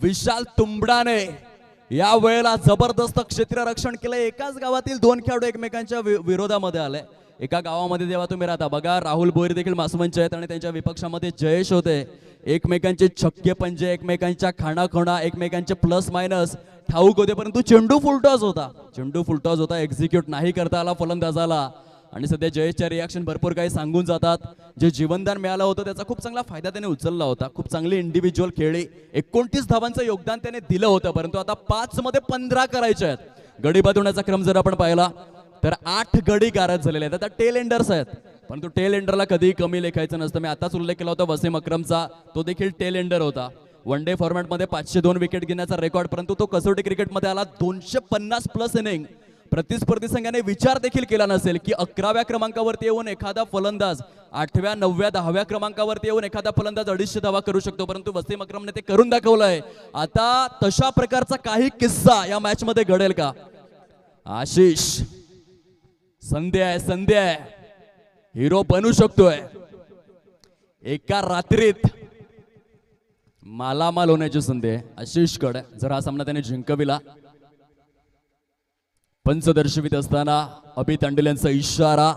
विशाल तुंबडाने या वेळेला जबरदस्त क्षेत्ररक्षण केलंय. एकाच गावातील 2 खेळाडू एकमेकांच्या विरोधामध्ये आले. एका गावामध्ये जेव्हा तुम्ही राहता बघा, राहुल भोईर देखील मासमंच आहेत आणि त्यांच्या विपक्षामध्ये जयेश होते. एकमेकांचे छक्के पंजे, एकमेकांच्या खाणाखोणा, एकमेकांचे प्लस मायनस ठाऊक होते, परंतु चेंडू फुलटॉस होता. चेंडू फुलटॉस होता. एक्झिक्यूट नाही करता आला फलंदाजाला. आणि सध्या जयेशच्या रिॲक्शन भरपूर काही सांगून जातात. जे जीवनदान मिळालं होतं त्याचा खूप चांगला फायदा त्याने उचलला होता. खूप चांगली इंडिव्हिज्युअल खेळली. 29 धावांचं योगदान त्याने दिलं होतं, परंतु आता 5 मध्ये 15 करायचे आहेत. गडी बाद होण्याचा क्रम जर आपण पाहिला तर 8 गडी गारद झालेले आहेत. आता टेल एंडर्स आहेत, परंतु टेल एंडरला कधीही कमी लेखायचं नसतं. मी आताच उल्लेख केला होता वसीम अक्रमचा, तो देखील टेल एंडर होता. वन डे फॉर्मॅटमध्ये 502 विकेट घेण्याचा रेकॉर्ड, परंतु तो कसोटी क्रिकेटमध्ये आला 250 प्लस इनिंग. प्रतिस्पर्धी संघाने विचार देखील केला नसेल की 11व्या क्रमांकावरती येऊन एखादा फलंदाज 8व्या 9व्या 10व्या क्रमांकावरती येऊन एखादा फलंदाज 250 धावा करू शकतो, परंतु वसीम अक्रमने ते करून दाखवलंय. आता तशा प्रकारचा काही किस्सा या मॅच मध्ये घडेल का? आशिष, संधी आहे, हिरो बनू शकतोय. एका रात्रीत मालामाल होण्याची संधी आहे आशिषकडे, जर हा सामना त्याने जिंकविला. पंच दर्शवित असताना अभि तांडेल यांचा इशारा,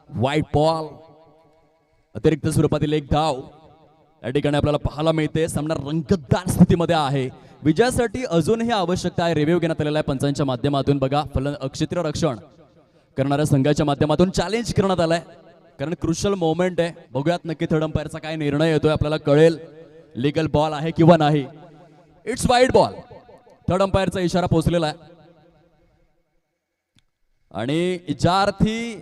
व्हाईट बॉल, अतिरिक्त स्वरूपातील एक धाव या ठिकाणी आपल्याला पाहायला मिळते. सामना रंगतदार स्थितीमध्ये आहे. विजयासाठी अजूनही आवश्यकता आहे. रिव्ह्यू घेण्यात आलेला आहे पंचांच्या माध्यमातून. बघा, क्षेत्ररक्षण करणाऱ्या संघाच्या माध्यमातून चॅलेंज करण्यात आलाय, कारण क्रुशल मोमेंट आहे. बघूयात नक्की थर्ड अंपायरचा काय निर्णय येतोय, आपल्याला कळेल. लीगल बॉल आहे किंवा नाही. It's wide ball. थर्ड अंपायरचा इशारा पोहोचलेला आहे आणि ज्या अर्थी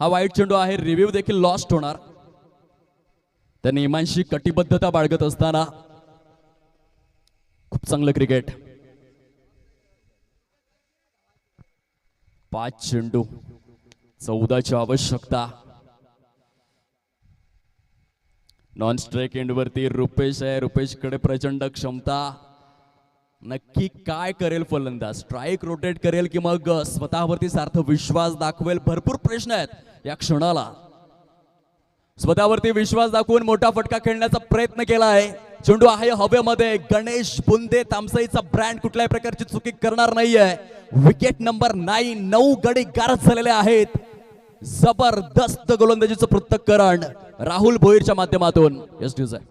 हा वाईट चेंडू आहे, रिव्ह्यू देखील लॉस्ट होणार. त्या नियमांशी कटिबद्धता बाळगत असताना खूप चांगलं क्रिकेट. 5 चेंडू 14ची आवश्यकता. नॉन स्ट्राइक एंड वरती रुपेश आहे. रुपेशकडे प्रचंड क्षमता. नक्की काय करेल फलंदाज? स्ट्राइक रोटेट करेल की मग स्वतःवरती सार्थ विश्वास दाखवेल? भरपूर प्रश्न आहेत या क्षणाला. स्वतःवरती विश्वास दाखवून मोठा फटका खेळण्याचा प्रयत्न केला आहे. चेंडू आहे हवेमध्ये. गणेश बुंदे तामसईचा ब्रँड कुठल्याही प्रकारची चुकी करणार नाहीये. विकेट नंबर 9 गडी गारद झालेले आहेत. जबरदस्त गोलंदाजीचं पृथक्करण राहुल भोईरच्या माध्यमातून. यस ड्यूज आहे.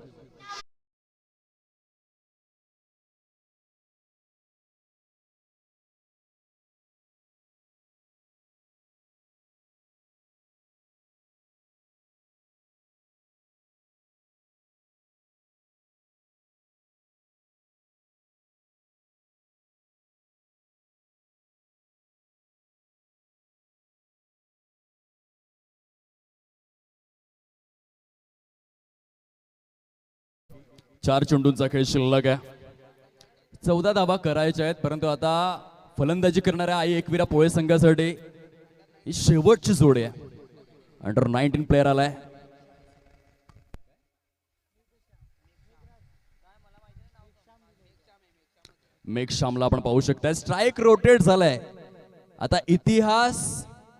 चार चेंडूंचा खेळ शिल्लक आहे. 14 धावा करायच्या आहेत, परंतु आता फलंदाजी करणाऱ्या आई एकविरा पोळे संघासाठी ही शेवटची जोडी आहे. अंडर 19 प्लेअर आलाय. मेघ श्यामला आपण पाहू शकता. स्ट्राइक रोटेट झालाय. आता इतिहास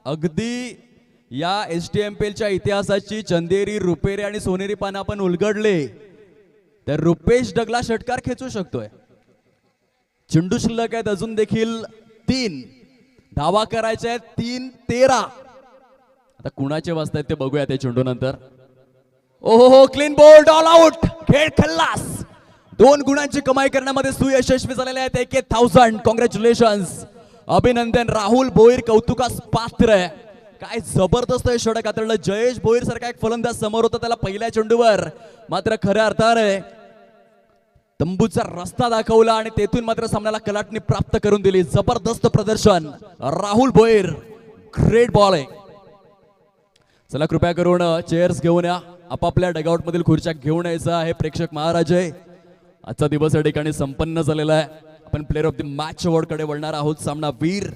अगदी या STMPL च्या इतिहासाची चंदेरी, रुपेरी आणि सोनेरी पानं आपण उलगडले तर रुपेश डगला षटकार खेचू शकतोय. चेंडू शिल्लक आहेत अजून देखील 3 धावा करायच्या आहेत. 3-13. आता कुणाचे वाजतायत ते बघूया त्या चेंडू नंतर. ओहो, क्लीन बोल्ड, ऑल आउट. खेळ खल्लास. 2 गुणांची कमाई करण्यामध्ये सुयशस्वी झालेले आहेत. 1000 कॉंग्रॅच्युलेशन्स, अभिनंदन. राहुल भोईर कौतुकास पात्र आहे. काय जबरदस्त हे षटक हाताळलं. जयेश भोईर सारखा एक फलंदाज समोर होता त्याला पहिल्या चेंडूवर, मात्र खऱ्या अर्थाने तंबूचा रस्ता दाखवला आणि तेथून मात्र सामन्याला कलाटणी प्राप्त करून दिली. जबरदस्त प्रदर्शन राहुल भोईर. ग्रेट बॉल आहे. चला कृपया करून चेअर्स घेऊन या. आपापल्या डगआउट मधील खुर्च्या घेऊन यायचा आहे प्रेक्षक महाराज. आजचा दिवस या ठिकाणी संपन्न झालेला आहे. आपण player of the match award कडे वळणार आहोत. सामना वीर